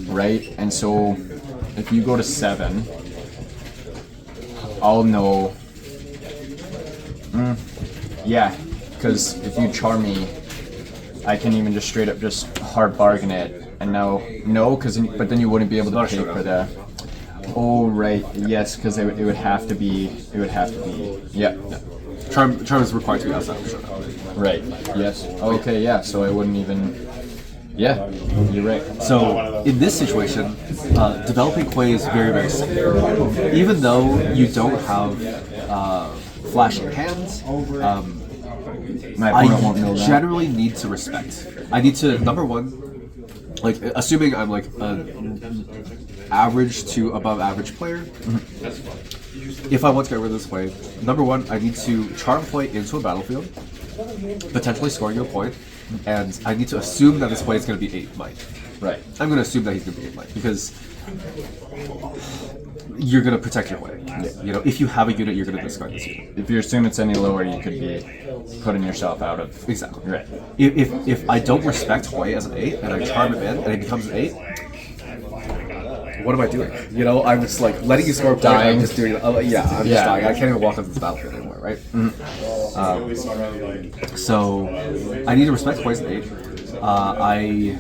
right? And so, if you go to 7, I'll know. Yeah, because if you Charm me, I can even just straight up just hard bargain it, and now no, but then you wouldn't be able to pay for the. Oh right, yes, because it would have to be. Yeah. Charm is required to be outside of the showdown. Right. Yes. Okay. Yeah. So I wouldn't even. Yeah. You're right. So in this situation, developing Quay is very, very simple. Even though you don't have flashing hands, My opponent won't know I that. generally need to respect. I need to, number one, like assuming I'm like an average to above average player. If I want to get rid of this Quay, number one, I need to charm Quay into a battlefield, potentially scoring you a point, and I need to assume that this Quay is going to be 8 might. Right. I'm going to assume that he's going to be 8 might because you're going to protect your way. You know, if you have a unit, you're going to discard this unit. If you assume it's any lower, you could be putting yourself out of. Exactly. Right. If I don't respect Hui as an 8 and I charm him in and he becomes an 8, what am I doing? You know, I'm just like letting you score a point. Dying. I'm just doing. I'm just dying. I can't even walk onto this battlefield anymore, right? So I need to respect Hui as an 8. I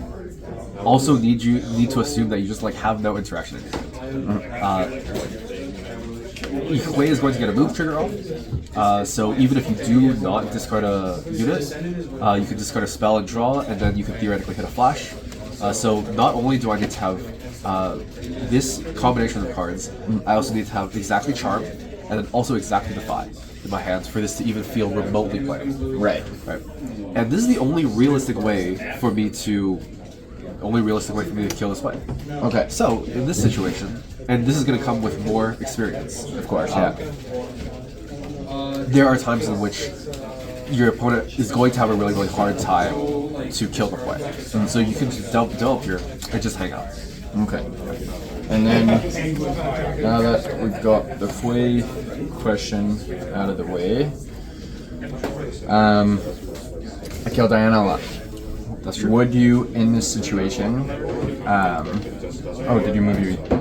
also need to assume that you just like have no interaction in your hand. Hui is going to get a move trigger off. So even if you do not discard a unit, you can discard a spell and draw, and then you can theoretically hit a flash. So not only do I need to have this combination of cards, I also need to have exactly charm, and then also exactly the 5 in my hands for this to even feel remotely playable. Right. Right. And this is the only realistic way for me to kill this fight. Okay. So in this situation, and this is going to come with more experience, Of course, yeah. there are times in which your opponent is going to have a really, really hard time to kill the play. So you can just develop here and just hang out. Okay. And then, now that we've got the Fui question out of the way, I killed Diana a lot. That's true. Would you, in this situation, oh, did you move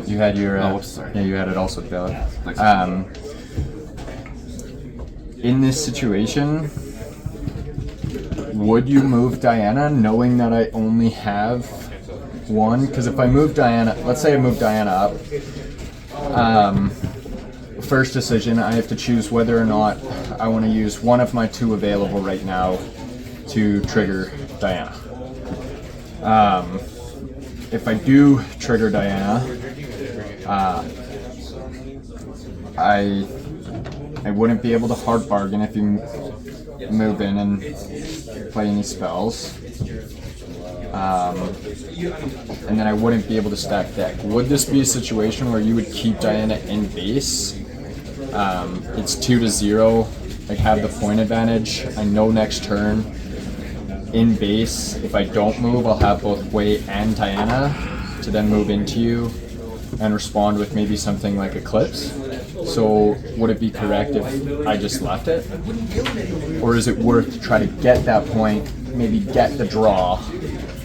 you had your, Oh, whoops, sorry. yeah, you had it also valid. Thanks. In this situation, would you move Diana knowing that I only have one? Because if I move Diana, let's say I move Diana up, first decision, I have to choose whether or not I want to use one of my 2 available right now to trigger Diana. If I do trigger Diana, I wouldn't be able to hard bargain if you move in and play any spells. And then I wouldn't be able to stack deck. Would this be a situation where you would keep Diana in base? It's 2-0, like have the point advantage. I know next turn in base, if I don't move, I'll have both Wei and Diana to then move into you and respond with maybe something like Eclipse. So would it be correct if I just left it? Or is it worth to try to get that point, maybe get the draw?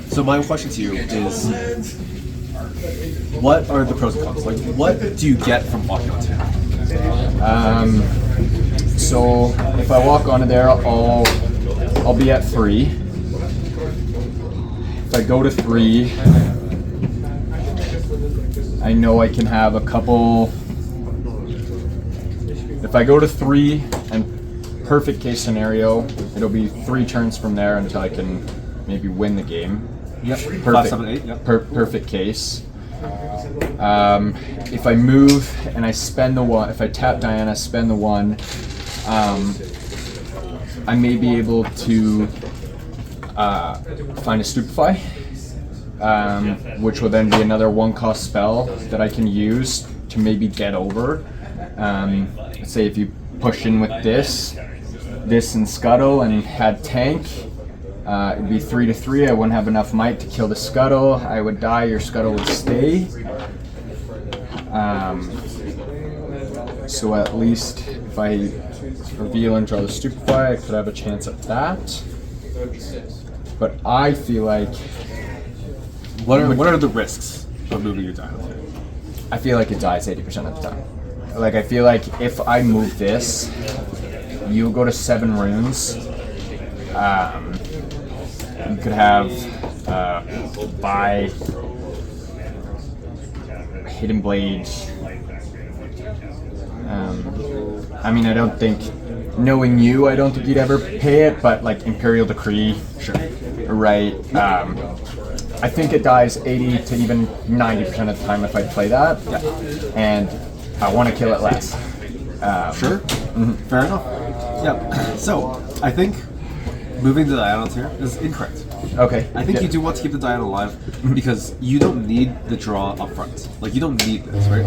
So my question to you is, what are the pros and cons? Like, what do you get from walking onto here? So if I walk onto there, I'll be at 3. If I go to 3, I know I can have a couple. If I go to 3, and perfect case scenario, it'll be 3 turns from there until I can maybe win the game. Yep. Perfect. 5, 7, 8. Yep. Perfect case. If I move and I spend the 1, if I tap Diana, spend the 1, I may be able to find a Stupefy, which will then be another 1-cost spell that I can use to maybe get over. Let's say if you push in with this and Scuttle and had tank, it'd be 3-3. I wouldn't have enough might to kill the Scuttle. I would die, your Scuttle would stay. So at least if I reveal and draw the Stupefy, I could have a chance at that. But I feel like What are the risks of moving your Diana? I feel like it dies 80% of the time. Like, I feel like if I move this, you go to 7 runes. You could have by Hidden Blade. I mean, I don't think, knowing you, I don't think you'd ever pay it, but like Imperial Decree, Sure. right? I think it dies 80 to even 90% of the time if I play that. Yeah. And I want to kill it less. Sure. Fair enough. Yeah. So I think moving the Diana here is incorrect. Okay. I think yeah. you do want to keep the Diana alive because you don't need the draw up front. Like, you don't need this, right?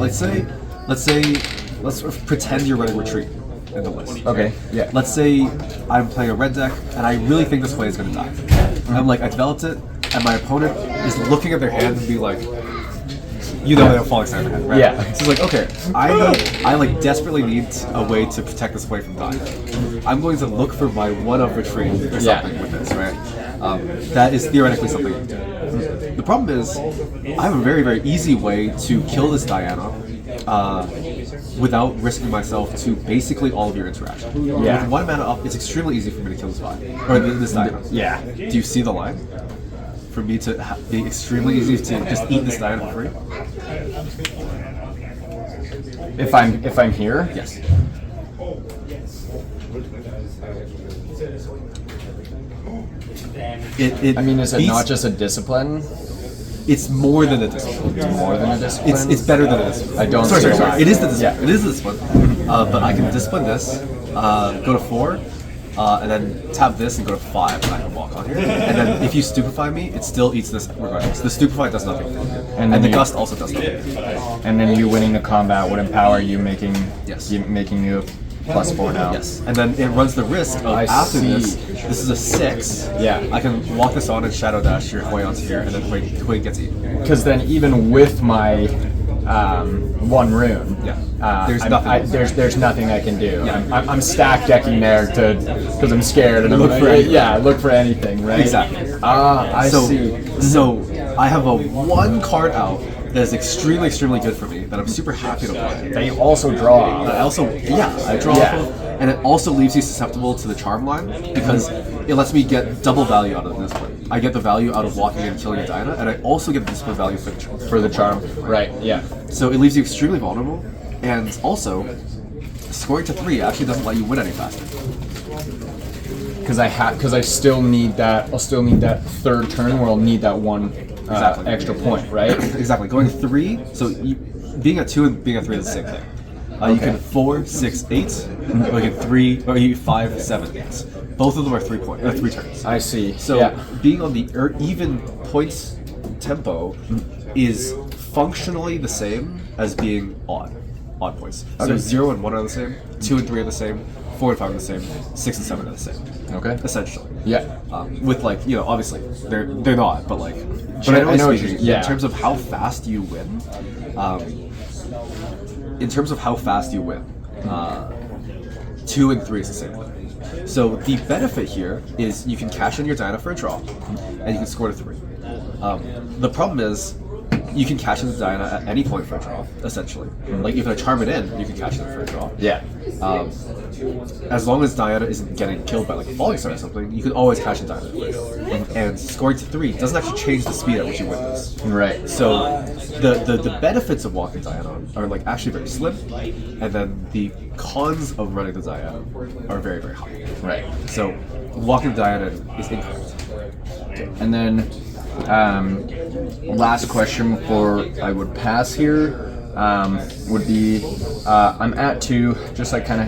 Let's pretend you're running retreat in the list. Okay. right? Yeah. Let's say I'm playing a red deck and I really think this play is going to die. And I'm like, I developed it, and my opponent is looking at their hand and be like, you know, they have falling side of their hand, right? Yeah. So it's like, okay, I like desperately need a way to protect this play from dying. I'm going to look for my one-up retreat or something with this, right? That is theoretically something you can do. The problem is, I have a very, very easy way to kill this Diana without risking myself to basically all of your interaction. Yeah. With 1 mana up, it's extremely easy for me to kill this vibe, or this Diana. Yeah. Do you see the line? For me to be extremely easy to just eat this Diana for free? If I'm here, Yes. I mean, is it not just a discipline? It's more than a discipline. More than a discipline. It's better than a discipline. I don't Sorry. see why. It is the discipline. Yeah. It is the discipline. But I can discipline this, go to 4, and then tap this and go to 5, and I can walk on here. And then if you stupefy me, it still eats this regardless. The stupefy does nothing, and the gust also does nothing. And then you winning the combat would empower you, making Yes. making you +4 now. Yes, and then it runs the risk of after see. this is a 6. Yeah. I can walk this on and shadow dash your Hui onto here, and then Hui gets eaten. Because then even with my 1 rune, There's nothing. There's nothing I can do. Yeah. I'm stack decking there because I'm scared and Look I'm for anything. look for anything, right? Exactly. I so, see. So I have a 1 card out that is extremely, extremely good for me that I'm super happy to play. They also draw. I also, I draw Yeah. off of, and it also leaves you susceptible to the charm line because it lets me get double value out of this one. I get the value out of walking and killing a Diana, and I also get the discipline value for the charm. Right. Yeah. So it leaves you extremely vulnerable, and also scoring to 3 actually doesn't let you win any faster. Because I still need that. I'll still need that 3rd turn where I'll need that 1 Exactly. extra point, right? Exactly. Going 3, so being a 2 and being a 3 is the same thing. You can 4, 6, 8, or you can 3, or you 5, 7, 8. Both of them are 3 turns. I see. So being on the even points tempo is functionally the same as being odd points. So Okay. 0 and 1 are the same, 2 and 3 are the same, 4 and 5 are the same, 6 and 7 are the same. Okay. Essentially. Yeah. With obviously they're not, but like I generally know what speaking, you- yeah. in terms of how fast you win, in terms of how fast you win, 2 and 3 is the same thing. So the benefit here is you can cash in your Diana for a draw, and you can score to 3. The problem is you can cash in the Diana at any point for a draw, essentially. Like if I charm it in, you can cash it in for a draw. Yeah. As long as Diana isn't getting killed by like a falling star or something, you can always cash in Diana. And scoring to 3 doesn't actually change the speed at which you win this. Right. So the benefits of walking Diana are like actually very slim, and then the cons of running the Diana are very, very high. Right. So walking Diana is incorrect. And then, last question before I would pass here would be, I'm at 2, just like kind of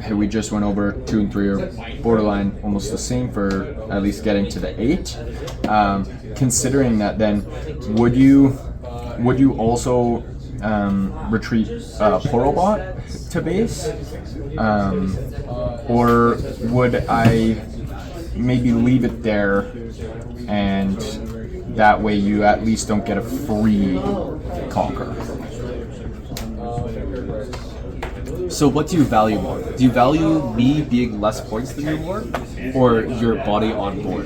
how we just went over. 2 and 3 are borderline almost the same for at least getting to the 8. Considering that, then would you also retreat Porobot to base, or would I maybe leave it there, and that way you at least don't get a free conquer? So what do you value more? Do you value me being less points than you more, or your body on board?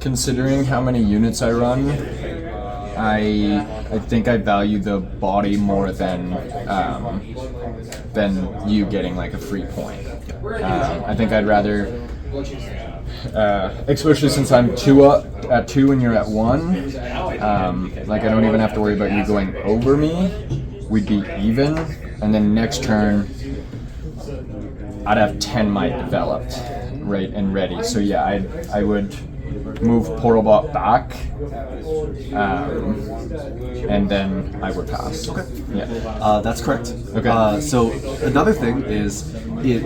Considering how many units I run, I think I value the body more than you getting like a free point. I think I'd rather, especially since I'm at 2 and you're at 1. Like I don't even have to worry about you going over me. We'd be even, and then next turn I'd have 10 might developed, right, and ready. So yeah, I would move Porobot back, and then I would pass. Okay. Yeah. That's correct. Okay. So another thing is it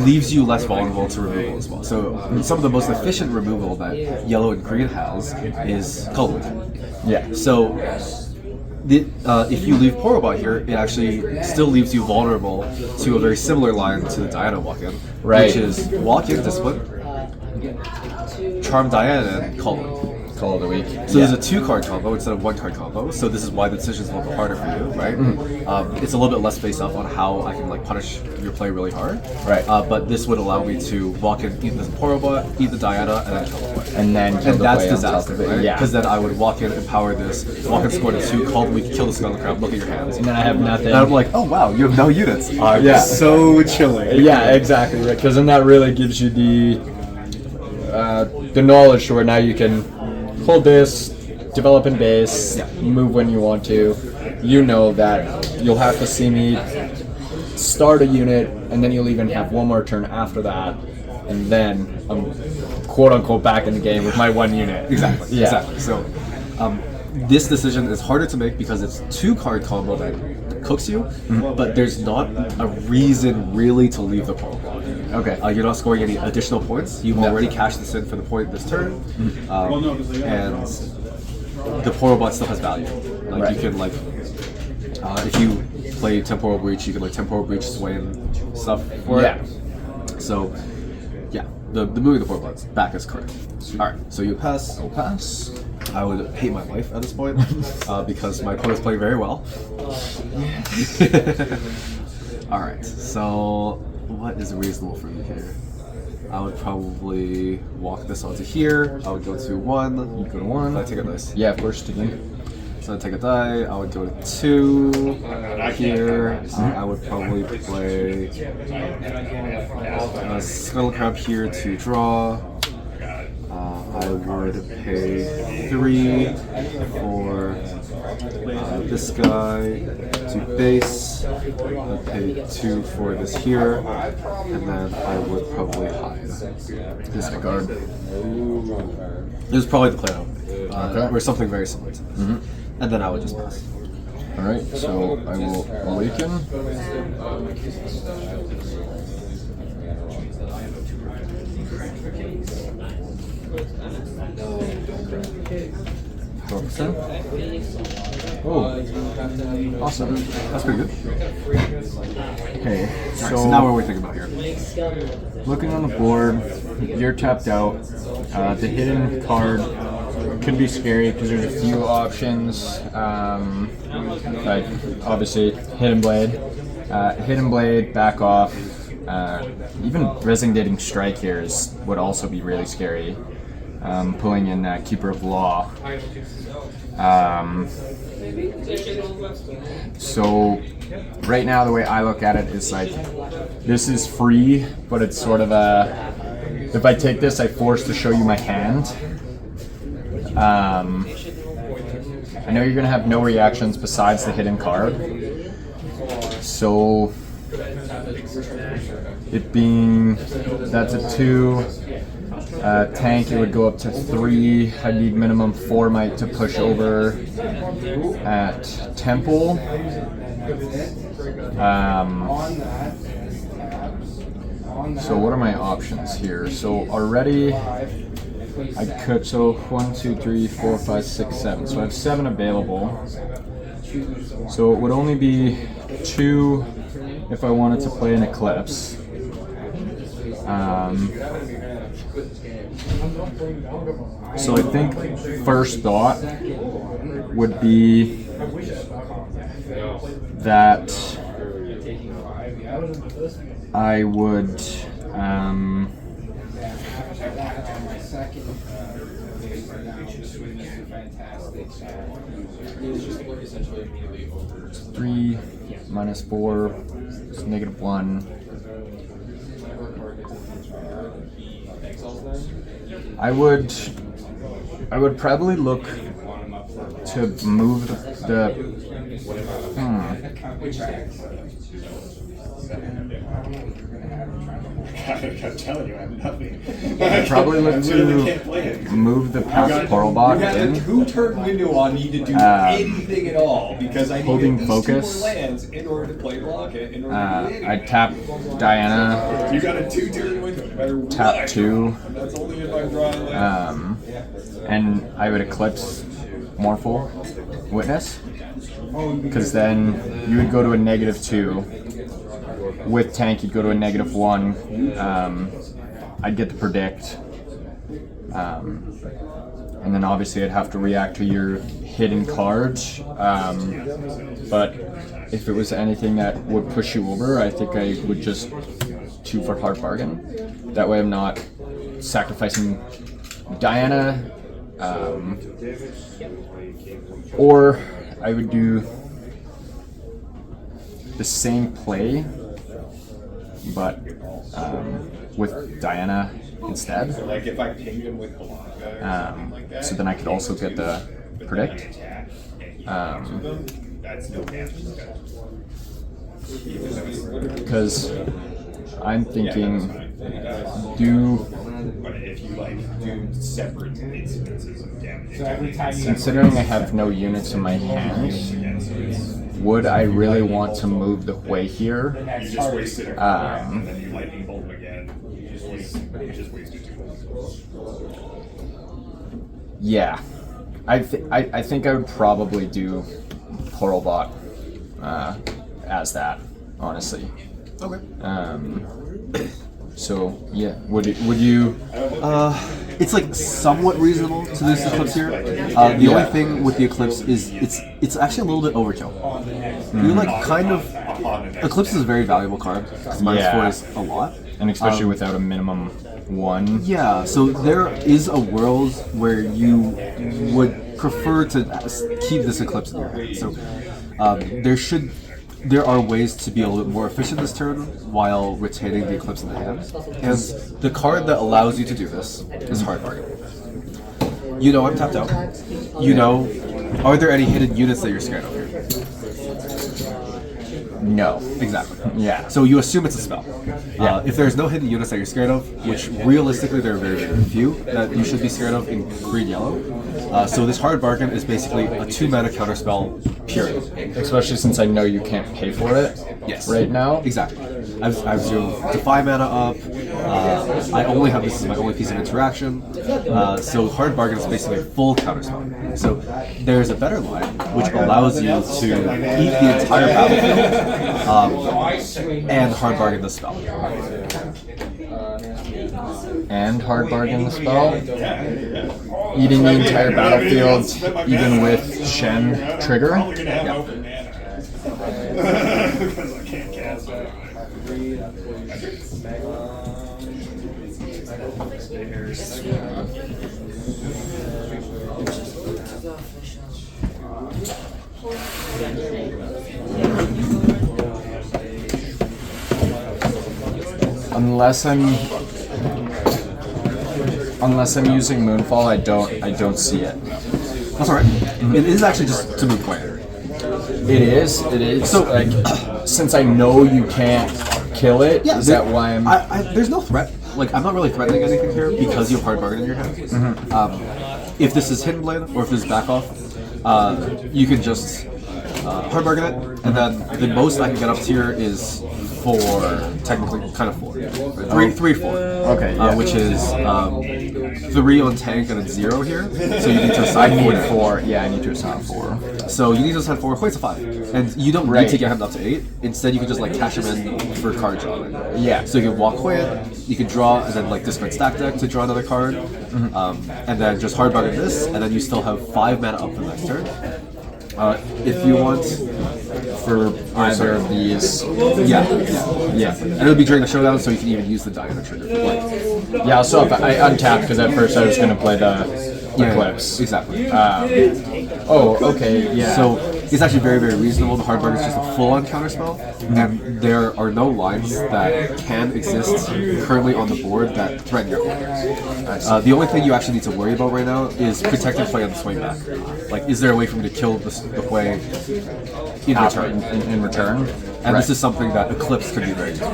leaves you less vulnerable to removal as well. So some of the most efficient removal that yellow and green has is Colorwood. Yeah. So if you leave Porobot here, it actually still leaves you vulnerable to a very similar line to the Diana walk-in, Right. which is walk-in discipline, charm Diana, and Colorwood. Call of the week. So there's a 2-card combo instead of 1-card combo. So this is why the decision's a little bit harder for you, right? It's a little bit less face up on how I can like punish your play really hard. Right. But this would allow me to walk in, eat the Porobot, eat the Diana, and then kill the play. And then kill And the that's play on top disaster, of it. right? Yeah. Because then I would walk in, empower this, walk in, score to 2, call the week, kill the skull on the crowd, look at your hands. And then I have nothing. And I'm like, oh wow, you have no units. I'm Yeah. so chilling. Yeah, exactly. Right, because then that really gives you the knowledge to where now you can hold this, develop in base, move when you want to. You know that you'll have to see me start a unit, and then you'll even have one more turn after that, and then I'm quote unquote back in the game with my 1 unit. Exactly. Yeah. Exactly. So, this decision is harder to make because it's 2-card combo that cooks you, but there's not a reason really to leave the poro block. Okay. You're not scoring any additional points. You've already cashed this in for the point this turn, and the poro block still has value. Like Right. you can like, if you play temporal breach, you can like temporal breach sway and stuff for Yeah. it. So yeah, the moving the poro block's back is correct. All right, so you pass. I'll pass. I would hate my life at this point because my opponent's playing very well. All right, so what is reasonable for me here? I would probably walk this onto here. I would go to 1. You go to 1. I take a dice. Yeah, of course, again. So I take a die. I would go to 2 here. I would probably play a Scuttle Crab here to draw. I would pay 3 for this guy to base. I'd pay 2 for this here, and then I would probably hide this card. This is probably the play out, Okay. or something very similar to this. And then I would just pass. Alright, so I will awaken. Oh, awesome. That's pretty good. Okay, So now what are we thinking about here? looking on the board, you're tapped out. The hidden card could be scary because there's a few options. Like obviously Hidden Blade, back off. Even Resonating Strike here would also be really scary. Pulling in Keeper of Law. So right now the way I look at it is like this is free, but it's sort of a if I take this I force to show you my hand. I know you're gonna have no reactions besides the hidden card. So it being that's a 2. Tank, it would go up to 3. I'd need minimum 4 might to push over at Temple. So what are my options here? So already I could, so 1, 2, 3, 4, 5, 6, 7. So I have 7 available. So it would only be 2 if I wanted to play an Eclipse. So I think first thought would be that I would three minus 4 is -1. I would probably look to move the I'm telling you, I have nothing. I'd probably look to move the past Coral Bot You got a in. 2-turn window on me to do anything at all because I need holding at least focus. 2 more lands in order to play block it. In order to do anything. I'd tap Diana, You got a 2-turn window, no matter what. tap 2, That's only if I draw a land. and I would Eclipse Morphle Witness, because then you would go to a -2. With Tank, you'd go to a -1. I'd get to predict. And then obviously I'd have to react to your hidden cards. But if it was anything that would push you over, I think I would just 2 for hard bargain. That way I'm not sacrificing Diana. Or I would do the same play, but with Diana instead. Like if I pinged him with Blanca like that. So then I could also get the predict. That's no damage. Because I'm thinking do But if you like do separate incidences of damage, Considering I have no units in my hand, would I really want to move the Hui here? you just wasted a card and then you lightning bolt him again. You just wasted 2 points. Yeah, I think I would probably do Pluralbot as that, honestly. Okay. So yeah, would you? It's like somewhat reasonable to do this Eclipse here. The only thing with the Eclipse is it's actually a little bit overkill. You're like kind of Eclipse is a very valuable card because -4 is a lot, And especially without a minimum 1. Yeah, so there is a world where you would prefer to keep this Eclipse in your hand. So there are ways to be a little bit more efficient this turn while retaining the Eclipse in the hand. And the card that allows you to do this is Hard Bargain. You know I'm tapped out. You know, are there any hidden units that you're scared of here? No. Exactly. Yeah. So you assume it's a spell. If there's no hidden units that you're scared of, which realistically there are very, very few that you should be scared of in green-yellow. So this Hard Bargain is basically a 2-mana counterspell, period. Especially since I know you can't pay for it. Yes. Right now. Exactly. I've zeroed Defy mana up. I only have this as my only piece of interaction. So Hard Bargain is basically a full counterspell. So there's a better line which allows you to eat the entire battlefield and Hard Bargain the spell. And Hard Bargain the spell. Eating the entire battlefield, even with Shen trigger. Because I can't cast it. Unless I'm using Moonfall, I don't see it. That's alright. It is actually just to move quiet. It is. So like, since I know you can't kill it, is that why I'm? There's no threat. Like I'm not really threatening anything here because you have Hard Bargain in your hand. If this is Hidden Blade or if this is back off, you can just Hard Bargain it, and then the most I can get up tier is 4, technically kind of 4, 3, 4. Okay, which is 3 on tank and it's 0 here. So you need to assign 4. Yeah, I need to assign 4. So you need to assign 4. Hui's a 5, and you don't need to get him up to 8. Instead, you can just like cash him in for card drawing. Yeah. So you can walk Hui in, you can draw, and then like discard stack deck to draw another card, and then just Hard Bargain this, and then you still have 5 mana up for the next turn. If you want for Either of these. yeah, and it would be during the showdown, so you can even use the Diana trigger. Like, Yeah, so if I untapped because at first I was gonna play the Eclipse. Exactly. Okay, yeah. So it's actually very, very reasonable. The Hard Bargain is just a full-on counterspell, and there are no lines that can exist currently on the board that threaten your opponent. The only thing you actually need to worry about right now is protecting Hui on the swing back. Like, is there a way for me to kill the Hui in return? In return. And this is something that Eclipse could be very useful.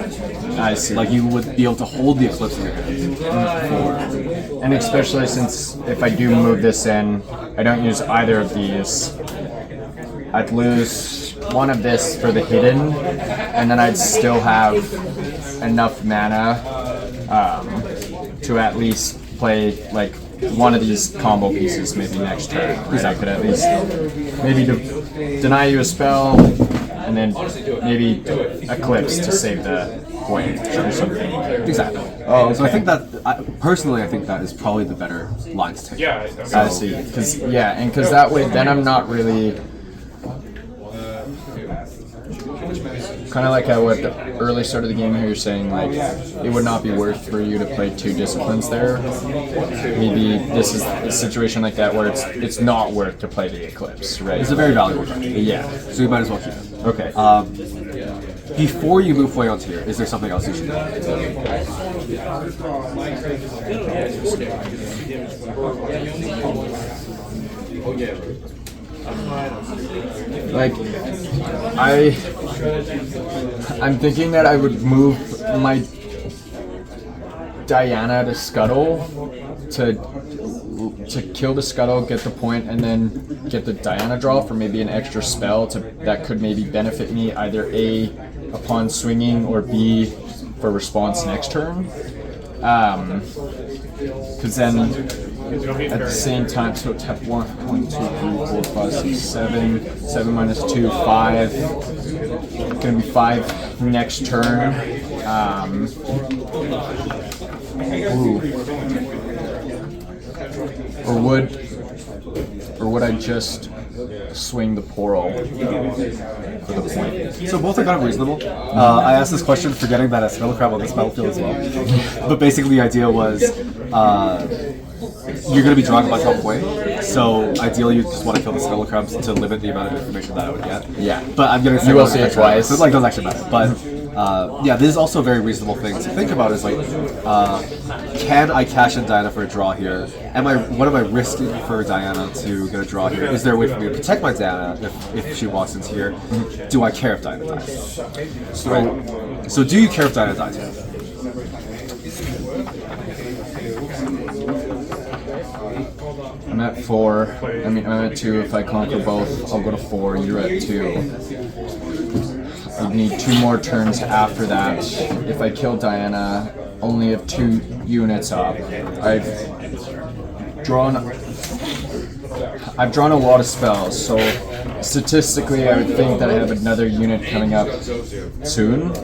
I see. Like, you would be able to hold the Eclipse in your hand And especially since if I do move this in, I don't use either of these. I'd lose one of this for the hidden, and then I'd still have enough mana to at least play like one of these combo pieces maybe next turn. Right? I could at least maybe deny you a spell, and then maybe Eclipse to save the point or something. Exactly. Oh, So I think that, personally, I think that is probably the better line to take. I see. Because that way, then I'm not really. Kind of like how at the early start of the game here, you're saying like it would not be worth for you to play 2 disciplines there. Maybe this is a situation like that where it's not worth to play the Eclipse, right? It's a very valuable card. Yeah. So you might as well keep it. Okay. Before you move Hui onto here, is there something else you should do? Like, I'm thinking that I would move my. Diana to scuttle to kill the scuttle, get the point, and then get the Diana draw for maybe an extra spell that could maybe benefit me either A, upon swinging, or B, for response next turn. Because then at the same time, so tap 1, 2, 3, 4, 5, 6, 7. 7 minus 2, 5. Gonna be 5 next turn. Or would I just swing the Poral for the point? So both are kind of reasonable. I asked this question forgetting that a Spellcraft on this battlefield as well. But basically the idea was you're going to be drawing a bunch of way, so ideally you just want to kill the Spellcrafts to limit the amount of information that I would get. Yeah. But I'm going to say you will see it twice. So it like doesn't actually matter. But yeah, this is also a very reasonable thing to think about. Is like, can I cash in Diana for a draw here? What am I risking for Diana to get a draw here? Is there a way for me to protect my Diana if she walks into here? Do I care if Diana dies? So do you care if Diana dies here? I'm at 4. I mean, I'm at 2. If I conquer both, I'll go to 4. You're at 2. I need 2 more turns after that. If I kill Diana, only have 2 units up. I've drawn a lot of spells, so statistically I would think that I have another unit coming up soon.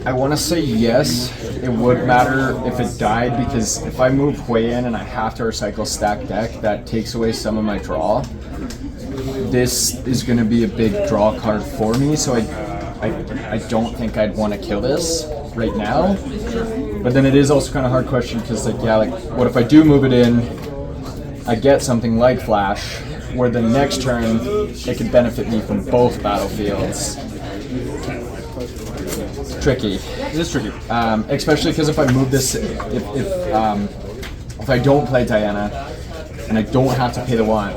I want to say yes, it would matter if it died, because if I move Hui in and I have to recycle stack deck, that takes away some of my draw. This is going to be a big draw card for me, so I don't think I'd want to kill this right now. But then it is also kind of a hard question, because what if I do move it in, I get something like Flash, where the next turn it could benefit me from both battlefields. Tricky. It is tricky. Especially because if I move this, if I don't play Diana and I don't have to pay the 1,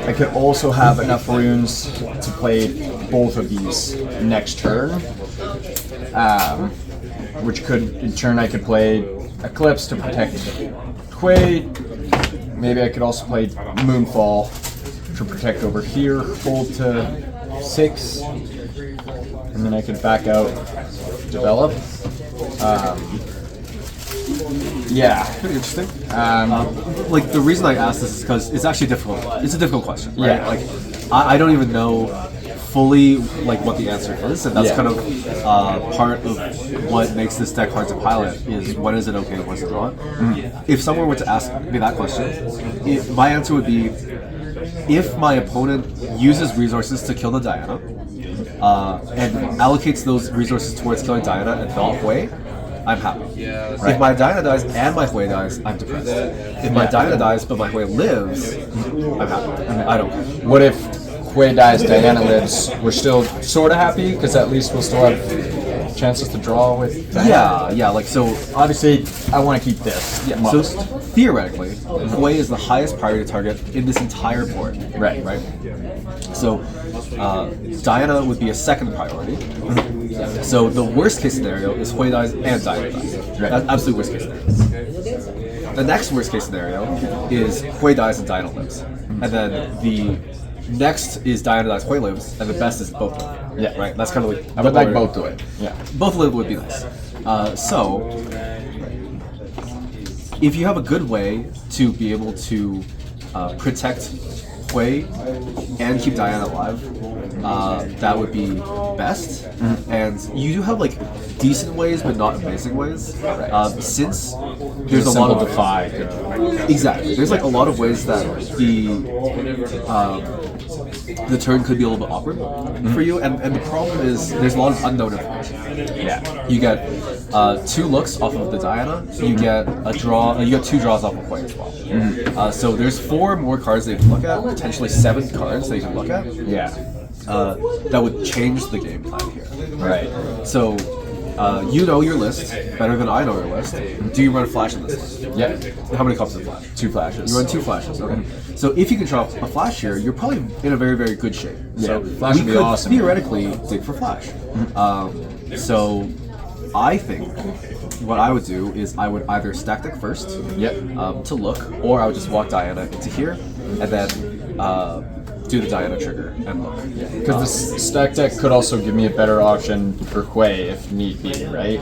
I could also have enough runes to play both of these next turn, which could, in turn, I could play Eclipse to protect Hui. Maybe I could also play Moonfall to protect over here, hold to 6. And then I could back out, develop. Yeah. Pretty interesting. Like the reason I asked this is because it's actually difficult. It's a difficult question, right? Yeah. Like I don't even know fully like what the answer is, and that's kind of part of what makes this deck hard to pilot. Is when is it okay and when is it not? If someone were to ask me that question, my answer would be if my opponent uses resources to kill the Diana. And allocates those resources towards killing Diana and not Hui, I'm happy. Right. If my Diana dies and my Hui dies, I'm depressed. If my Diana dies but my Hui lives, I'm happy. I don't care. What if Hui dies, Diana lives? We're still sort of happy, because at least we'll still have chances to draw with Diana. Yeah, like so. Obviously, I want to keep this. Yeah, so theoretically, Hui is the highest priority target in this entire board. Right. So Diana would be a second priority. So the worst case scenario is Hui dies and Diana dies. Right. That's absolute worst case scenario. The next worst case scenario is Hui dies and Diana lives. And then the next is Diana dies, Hui lives, and the best is both live. Yeah. Right? That's kind of like... I would like both to it. Yeah. Both live would be nice. So, if you have a good way to be able to protect Hui and keep Diana alive, that would be best. And you do have like decent ways, but not amazing ways. Since there's a lot of defy. Exactly. There's like a lot of ways that the turn could be a little bit awkward for you, and the problem is there's a lot of unknown information. Yeah. You get 2 looks off of the Diana. You get a draw. You get 2 draws off of Hui as well. So there's 4 more cards that you can look at. Potentially 7 cards that you can look at. Yeah. That would change the game plan here. Right. So You know your list better than I know your list. Do you run a flash in this list? Yeah. How many copies of flash? 2 flashes. You run 2 flashes, okay. So if you can draw a flash here, you're probably in a very, very good shape. So flash we would be could awesome. theoretically dig for flash. So I think what I would do is I would either stack deck first to look, or I would just walk Diana into here and then do the Diana trigger and look. Because the stack deck could also give me a better option for Hui if need be, right?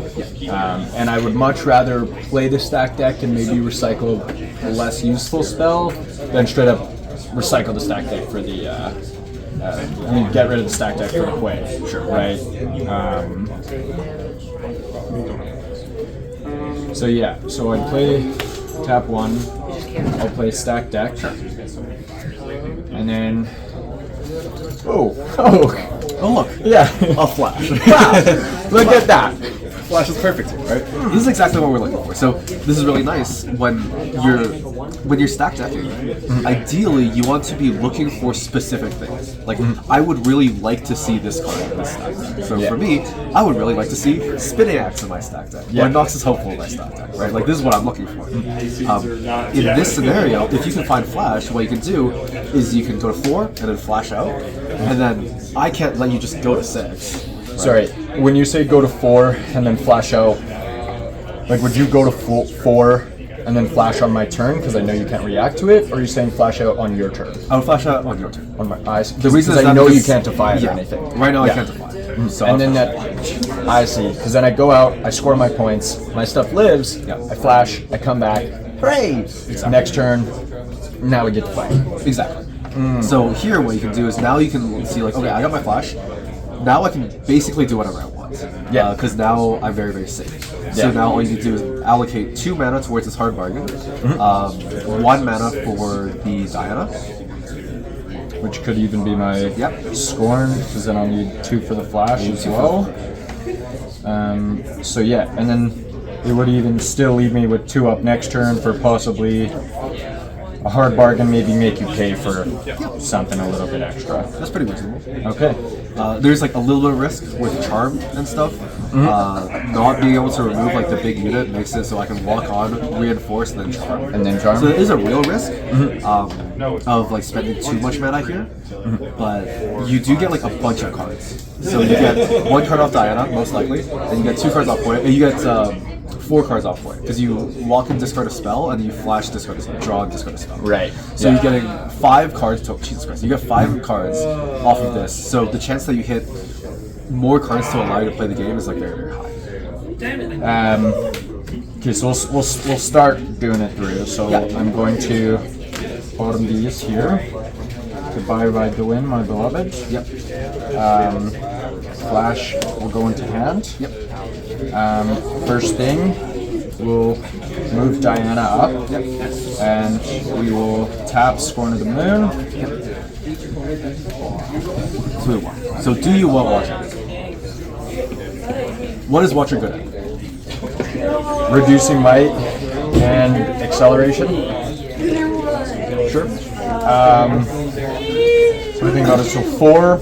And I would much rather play the stack deck and maybe recycle a less useful spell than straight up recycle the stack deck for the. I mean, get rid of the stack deck for the Hui. Sure. Right. So yeah. So I'd play tap 1. I'll play stack deck. And then, oh, look, yeah, a flash. wow, look at that. Flash is perfect here, right? This is exactly what we're looking for. So this is really nice when you're stack decking. Ideally, you want to be looking for specific things. Like I would really like to see this card in this stack deck. So for me, I would really like to see Spinning Axe in my stack deck, or Noxus Hopeful in my stack deck, right? Like this is what I'm looking for. In this scenario, if you can find flash, what you can do is you can go to 4 and then flash out, and then I can't let you just go to 6. Sorry, when you say go to 4 and then flash out, like would you go to 4 and then flash on my turn because I know you can't react to it, or are you saying flash out on your turn? I would flash out on your turn. On my eyes. The reason is is I that know you because- can't defy it or anything. Right now I can't defy. So And then that, I see, because then I go out, I score my points, my stuff lives, I flash, I come back, hooray! Next turn, now we get to fight. Exactly. So here, what you can do is now you can see like, okay, I got my flash. Now I can basically do whatever I want. Yeah. Because now I'm very, very safe. So now all you need to do is allocate 2 mana towards this hard bargain, 1 mana for the Diana. Which could even be my Scorn, because then I'll need 2 for the flash as well. So yeah, and then it would even still leave me with 2 up next turn for possibly a hard bargain, maybe make you pay for something a little bit extra. That's pretty reasonable. Okay. There's like a little bit of risk with charm and stuff. Not being able to remove like the big unit makes it so I can walk on, reinforce, and then charm. And then charm. So there is a real risk of like spending too much mana here, but you do get like a bunch of cards. So you get 1 card off Diana, most likely, and you get 2 cards off point, and you get 4 cards off point because you walk and discard a spell, and you flash, discard a spell, draw and discard a spell. Right. So you're getting 5 cards total. Jesus Christ! You get 5 cards off of this. So the chance that you hit more cards to allow you to play the game is like very, very high. Okay, so we'll start doing it through. So I'm going to bottom these here. Goodbye, ride the wind, my beloved. Yep. Flash will go into hand. Yep. First thing, we'll move Diana up, and we will tap Scorn of the Moon. So do you want Watcher? What is Watcher good at? Reducing might and acceleration. Sure. So I think about it. So 4.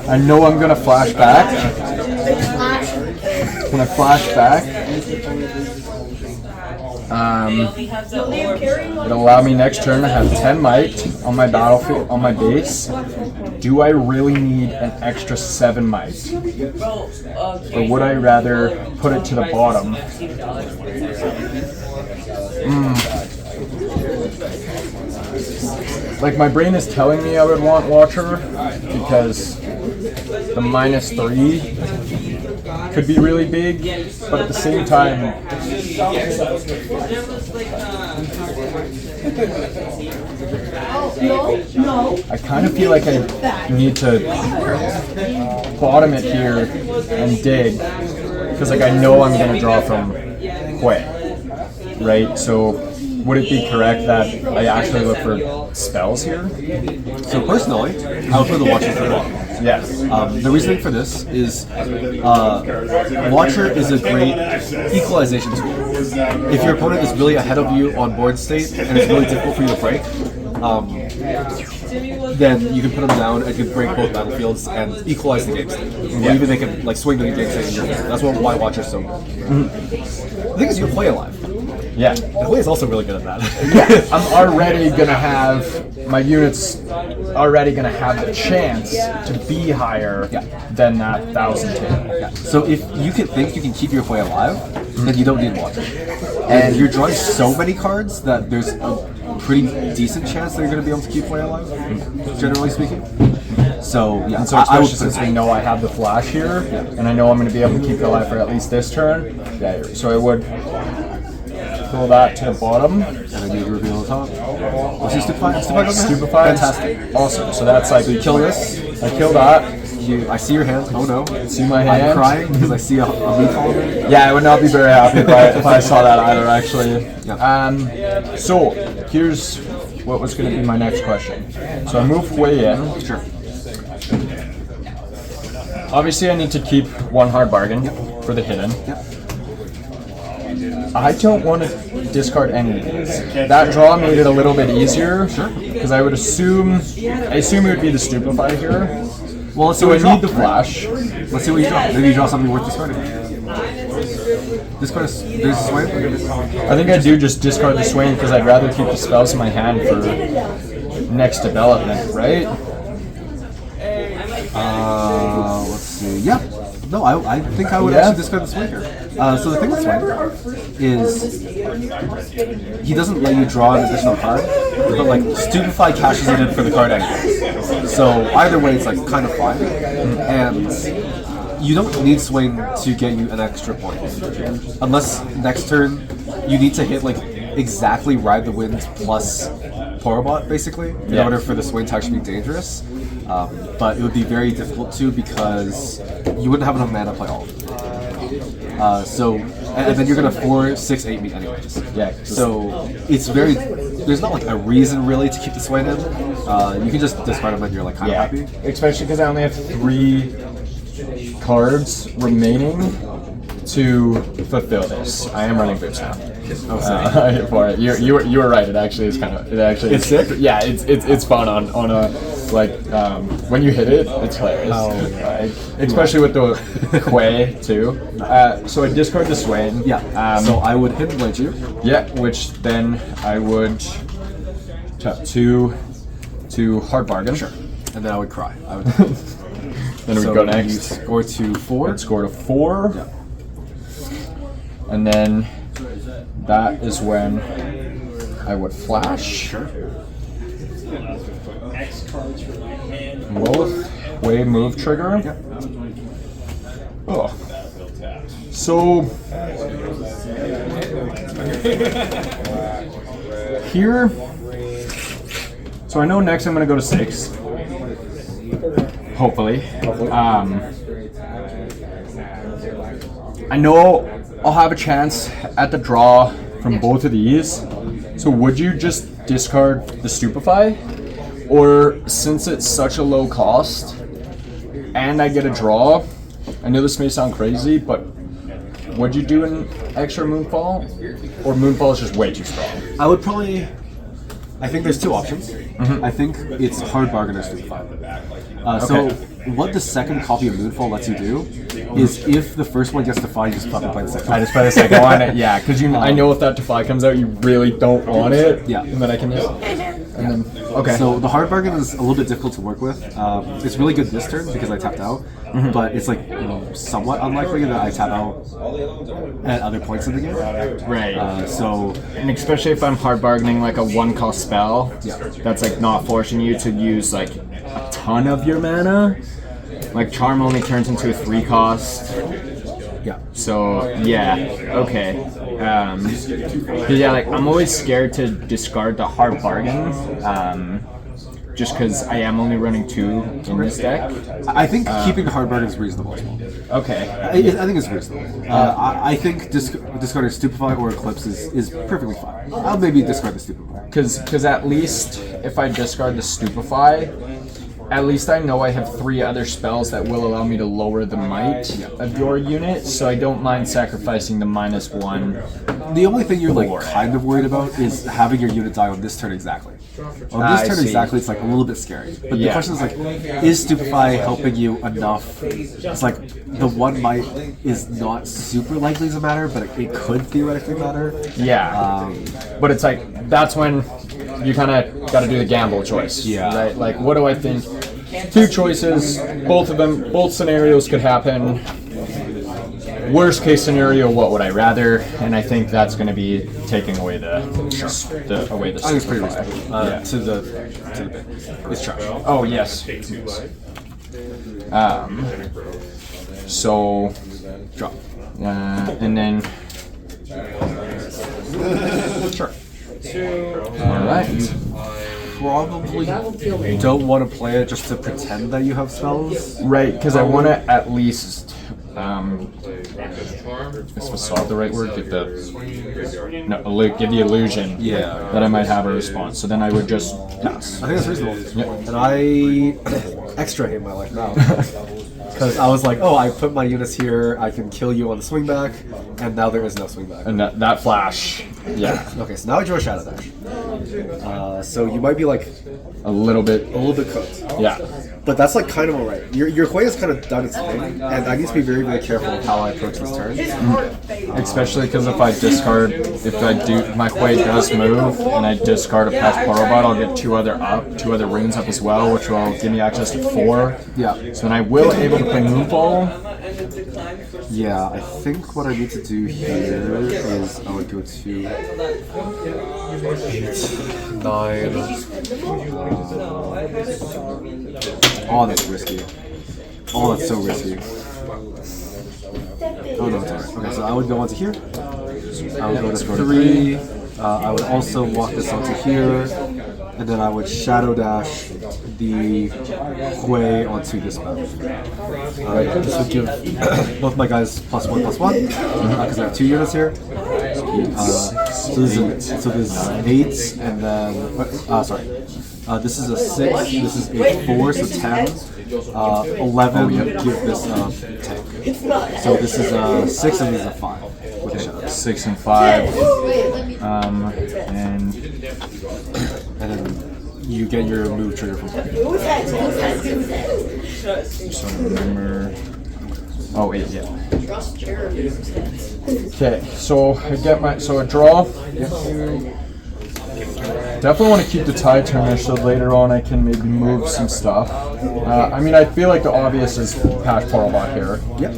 I know I'm gonna flash back. When I flash back, it'll allow me next turn to have 10 might on my battlefield, on my base. Do I really need an extra 7 might? Or would I rather put it to the bottom? Like my brain is telling me I would want Watcher because the -3 could be really big, but at the same time, I kind of feel like I need to bottom it here and dig because like I know I'm gonna draw from Hui, right? So would it be correct that I actually look for spells here? So personally, I would put the Watcher for the bottom. Yes. The reasoning for this is Watcher is a great equalization tool. If your opponent is really ahead of you on board state and it's really difficult for you to break, then you can put them down and you can break both battlefields and equalize the game state. Or even they can like swing to the game state in your favor. That's what White Watcher's so good. The thing is, you can play alive. Yeah. Hui is also really good at that. Yeah, I'm already gonna have my units already gonna have the chance to be higher than that 1,000 tail. Yeah. So if you can think you can keep your Hui alive, then you don't need Watcher. And you're drawing so many cards that there's a pretty decent chance that you're going to be able to keep Hui alive, generally speaking. So yeah, And so I would especially since we know I have the flash here, and I know I'm going to be able to keep it alive for at least this turn. Yeah. So I would pull that to the bottom. and then you reveal the top. What's your stupefy? Stupefy. Fantastic. Awesome. So that's like So you kill this. I kill that. I see your hand. Oh no. See my hand? I'm crying because I see a meatball there. Yeah, I would not be very happy if I saw that either, actually. Yeah. So, here's what was going to be my next question. So I move way in. Sure. Obviously, I need to keep one hard bargain for the hidden. I don't want to discard any of these. That draw made it a little bit easier. Because I assume it would be the Stupefy here. Well, let's see So what I you draw. need the flash. Let's see what you draw. Maybe you draw something worth discarding. Discard. There's a swing. I think I do just discard the Swain because I'd rather keep the spells in my hand for next development, right? Let's see. Yeah. No, I think I would Yeah? actually discard the swing here. So the thing with swing is he doesn't let you draw an additional card, but like Stupefy cashes it in for the card anyway. So either way, it's like kind of fine, and you don't need swing to get you an extra point, unless next turn you need to hit like exactly Ride the Wind plus Porobot basically in order for the swing to actually be dangerous. But it would be very difficult to because you wouldn't have enough mana to play all of them. And then you're gonna 4, 6, 8 meet anyways. Yeah. So it's very. There's not like a reason really to keep the swing in. You can just discard them and you're like kind of happy. Especially because I only have 3 cards remaining to fulfill this. I am running boots now. For it. You were right. It actually is kind of It's sick? Yeah, it's fun on a like when you hit it, it's hilarious. Especially with the Quay too. So I discard the Swain. Yeah. So I would hidden blade you. Yeah, which then I would tap 2 to hard bargain. Sure. And then I would cry. I would. Then we go next. Score to 4. Let's score to 4. Yeah. And then that is when I would flash. Sure. Both way move trigger. Yep. Oh. So here. So I know next I'm gonna go to 6. Hopefully. I know I'll have a chance at the draw from both of these. So would you just discard the Stupefy? Or since it's such a low cost and I get a draw, I know this may sound crazy, but would you do an extra Moonfall? Or Moonfall is just way too strong? I would probably. I think there's 2 options. I think it's hard bargain or Stupefy. So what the second copy of Moonfall lets you do is if the first one gets Defy, you just fucking play the second one. I just play the second one, yeah, because I know if that Defy comes out, you really don't want it. Yeah. And then I can just. And then, okay. So the hard bargain is a little bit difficult to work with. It's really good this turn because I tapped out, but it's like somewhat unlikely that I tap out at other points in the game. Right. And especially if I'm hard bargaining like a 1-cost spell, Yeah. that's like not forcing you to use like a ton of your mana. Like Charm only turns into a 3-cost. yeah. So yeah, okay. 'Cause yeah, like I'm always scared to discard the hard bargain, just because I am only running 2 in this deck. I think keeping the hard bargain is reasonable as well. Okay. I think it's reasonable. I think discarding Stupefy or Eclipse is perfectly fine. I'll maybe discard the Stupefy. Because at least if I discard the Stupefy, at least I know I have 3 other spells that will allow me to lower the might of your unit, so I don't mind sacrificing the -1. The only thing you're like Four. kind of worried about is having your unit die on this turn exactly. On I this turn see. exactly, it's like a little bit scary. But the Yeah. question is like, is Stupefy helping you enough? It's like the one might is not super likely to matter, but it could theoretically matter. Yeah. But it's like, that's when you kind of got to do the gamble choice. Yeah. Right? Like, what do I think? Two choices, both scenarios could happen. Worst case scenario, what would I rather? And I think that's going to be taking away the away the. I think it's pretty Stupefy. reasonable. Yeah. To the bit. It's trash. Oh yes. So Drop. and then Sure. all right. Probably don't want to play it just to pretend that you have spells. Right, because I want to at least. Is facade the right word? Give the illusion Yeah. that I might have a response. So then I would just pass. I think that's reasonable. Yeah. And I extra hate my life now. Because I was like, oh, I put my units here, I can kill you on the swing back, and now there is no swing back. And that flash, yeah, Okay, so now I draw a Shadow Dash. So you might be like a little bit, cooked. yeah. But that's like kind of alright. Your Hui has kind of done its thing, and I need to be very, very careful of how I approach this turn. Especially because if I my Hui does move and I discard a Patch Porobot, I'll get two other runes up as well, which will give me access to 4. Yeah. So then I will able to play Move Ball. Yeah, I think what I need to do here is I would go to 8, 9. Oh, that's risky. Oh, that's so risky. Oh no, it's alright. Okay, so I would go onto here. I would go to 3. I would also walk this onto here, and then I would Shadow Dash the Hui onto this map. This would give both my guys +1/+1 because I have 2 units here. So there's 8, and then sorry. This is a 6. This is a 4, so 10. 11 give this 10. So this is a 6 and this is a 5 with a shadow. 6 and 5. And then you get your move trigger from play. So remember. Oh 8, yeah. Okay, so I get a draw. Definitely want to keep the tie turner so later on I can maybe move some stuff. I mean, I feel like the obvious is Patch Porobot here. Yep.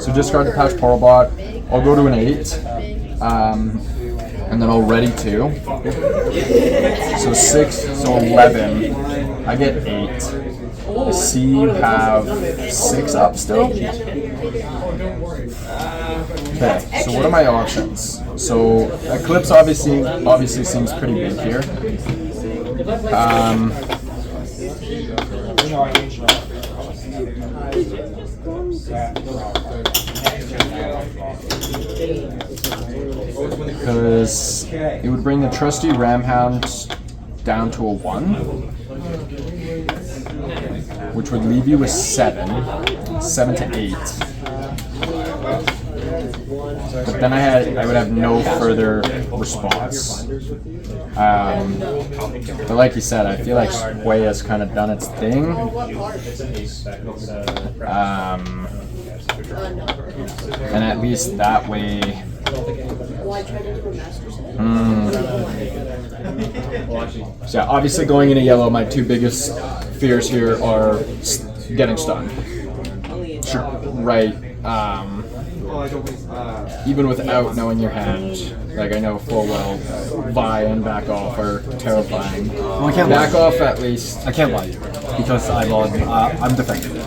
So discard the Patch Porobot. I'll go to an 8. And then I'll ready 2. So 6, so 11. I get 8. I see you have 6 up still. Okay, so what are my options? So Eclipse obviously seems pretty big here. Because it would bring the trusty Ramhound down to a 1, which would leave you with 7 to 8. But then I would have no further response. But like you said, I feel like Hui has kind of done its thing. And at least that way. So yeah, obviously going into yellow, my 2 biggest fears here are getting stunned. Sure. Right. Even without knowing your hand, like I know full well, buy and back off are terrifying. Well, I can't back lie. off at least. I can't lie you because I'm defective.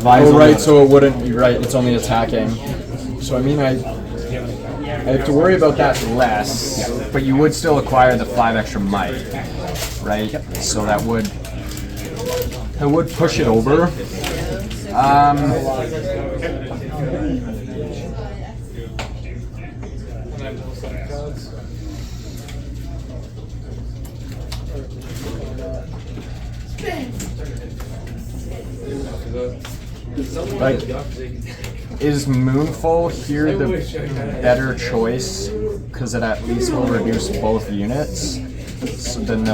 Oh right, so it wouldn't be right. It's only attacking. So I mean, I have to worry about that less, but you would still acquire the 5 extra might, right? So that would push it over. Like, is Moonfall here the better choice? Because it at least will reduce both units. So then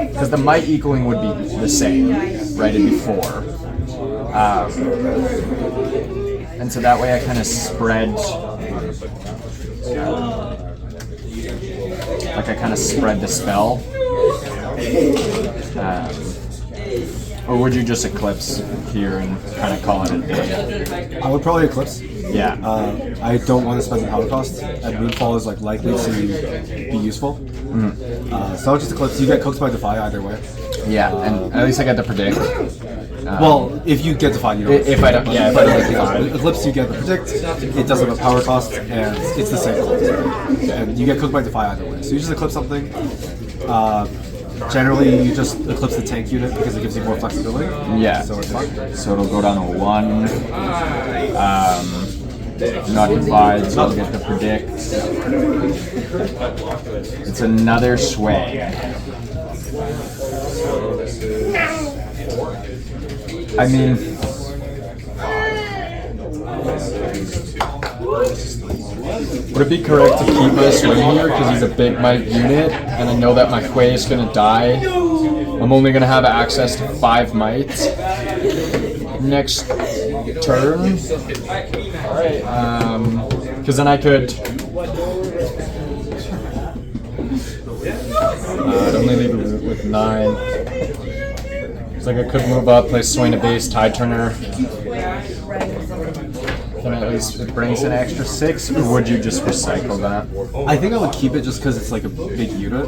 because the might equaling would be the same, right? It'd be 4. And so that way I kind of spread, the spell. Or would you just eclipse here and kind of call it a day? I would probably eclipse. Yeah. I don't want to spend the power cost, and Moonfall is like likely to be useful. So I would just eclipse. You get cooked by Defy either way. Yeah, and at least I get to predict. Well, if you get Defy, you don't. If I don't, yeah, if I don't get Defy. Eclipse, you get the predict. It doesn't have a power cost, and it's the same. And you get cooked by Defy either way. So you just eclipse something. Generally, you just eclipse the tank unit because it gives you more flexibility. Yeah. So it's fine. So it'll go down to 1. Not divide, so I'll get the predict. It's another sway. I mean, would it be correct to keep my swing here because he's a big might unit, and I know that my Hui is gonna die? I'm only gonna have access to 5 might next turn. Alright, because then I could. I'd only leave it with 9. It's like I could move up, play Swain to base, Tide Turner. Then at least it brings an extra 6, or would you just recycle that? I think I would keep it just because it's like a big unit.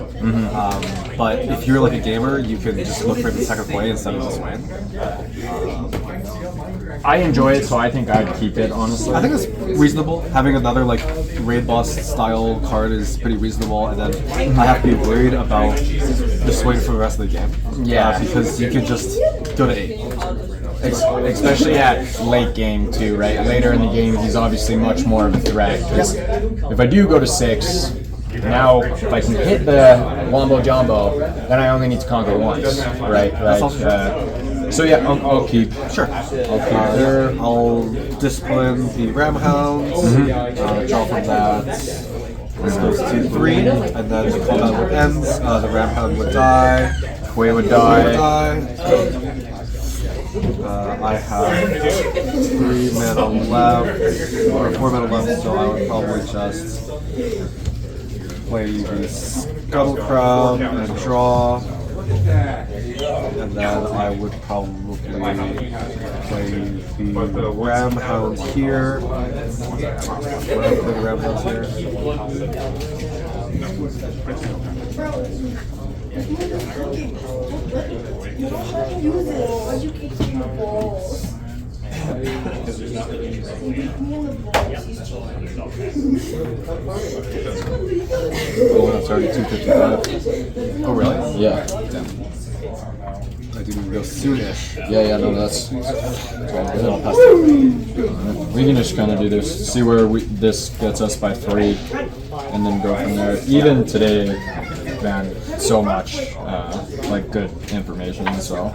But if you're like a gamer, you can just look for the second play instead of just win. I enjoy it, so I think I'd keep it, honestly. I think it's reasonable. Having another like raid boss style card is pretty reasonable, and then I have to be worried about the swing for the rest of the game. Yeah. Because you can just go to 8. Especially at late game too, right? Later in the game, he's obviously much more of a threat. Because if I do go to 6, now if I can hit the Wombo Jumbo, then I only need to conquer once, right? So yeah, I'll keep. Sure. I'll keep there. I'll discipline the Ram Hounds, draw from that. This goes to 3, and then the combat would end. The Ram Hound would die. Hui would die. I have 3 mana left, or 4 mana left, so I would probably just play the Scuttle Crown and draw. And then I would probably play the Ram Hound here. Play the Ram Hound here. You don't have to use it. Why'd you keep using the balls? Because there's nothing in the balls. Oh, it's already 2:55. Oh, really? Yeah. I didn't go soonish. Yeah, no, that's all good. We can just kind of do this, see where this gets us by 3, and then go from there. Even today, man, so much like good information, so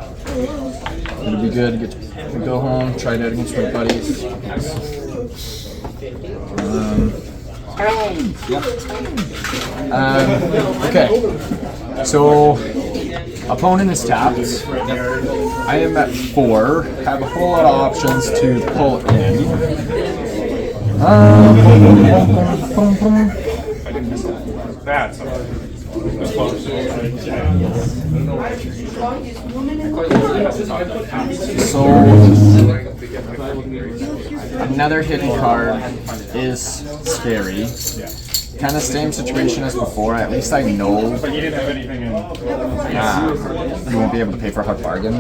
it'll be good to get to go home, try it out against my buddies. Okay, so opponent is tapped. I am at 4. Have a whole lot of options to pull in. So another hidden card is scary. Kind of same situation as before. At least I know you won't be able to pay for a hard bargain.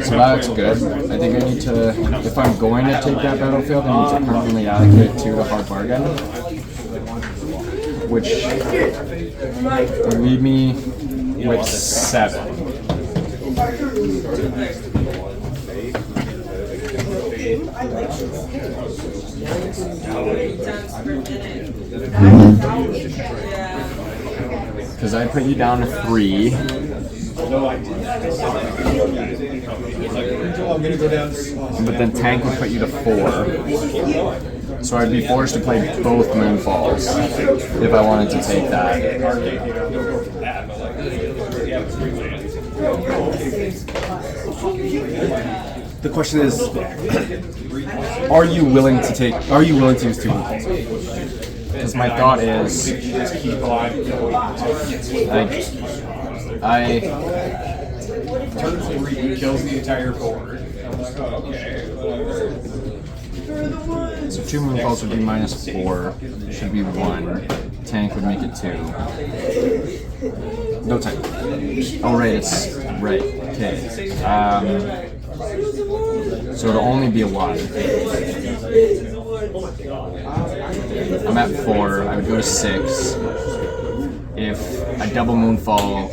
So that's good. I think I need to, if I'm going to take that battlefield, I need to permanently allocate 2 to hard bargain, which would leave me with 7. Because I put you down to 3. But then tank would put you to 4. So I'd be forced to play both Moonfalls if I wanted to take that. The question is, are you willing to use 2 moonfalls? Because my thought is, like, Turn 3 kills the entire board. so 2 moonfalls would be -4, should be 1. Tank would make it 2. No tank. Oh, right, it's right. Okay. So it'll only be a 1. I'm at 4. I would go to 6. If I double moonfall,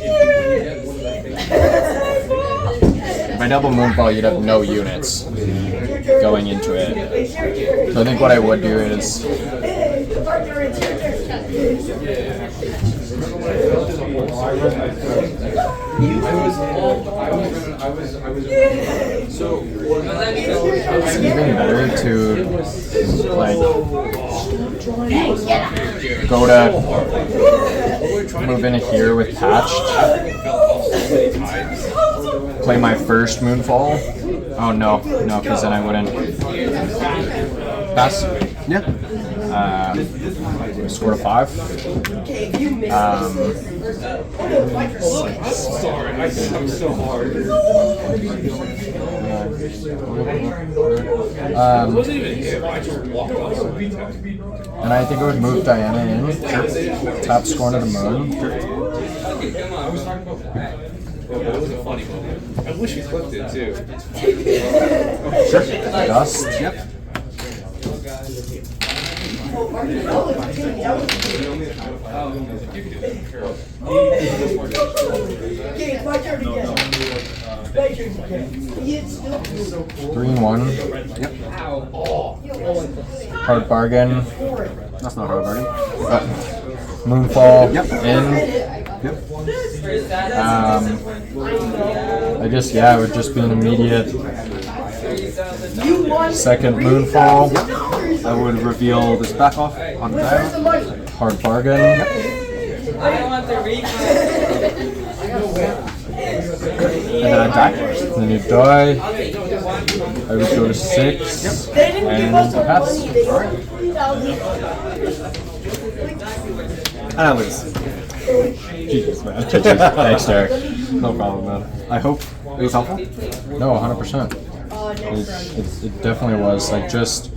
you'd have no units going into it. So I think what I would do is it's even better to like go to move into here with patched, play my first moonfall. Oh no, because then I wouldn't pass. Yeah. Score to 5. And I think I would move Diana in. Tap score to the moon. That was a funny moment. I wish we clipped it too. Sure. Dust. Yep. Okay, it's my turn again. My turn again. It's still 3 and 1. Yep. Hard bargain. That's not hard bargain. Moonfall. Yep. In. Yep. I guess it would just be an immediate second moonfall. I would reveal this back off on the dial. Hard bargain. I want the refund. And then I die. And then you die. I would go to 6. They didn't give And us the pass. money. They owed $3,000. And I lose. Jesus, man. Thanks, Derek. No problem, man. I hope it was helpful. No, 100%. It definitely was. Like, just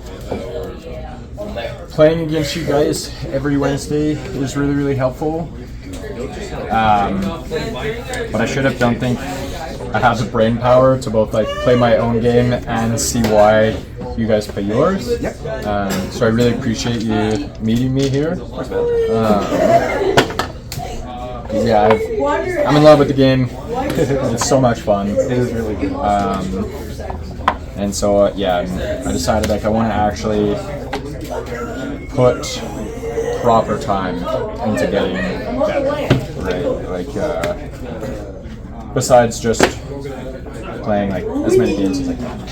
playing against you guys every Wednesday is really, really helpful. But I should have don't think I have the brain power to both like play my own game and see why you guys play yours. Yep. So I really appreciate you meeting me here. I'm in love with the game. It's so much fun. It is really good. And so I decided like I want to actually put proper time into getting better, right? Like besides just playing like as many games as I can.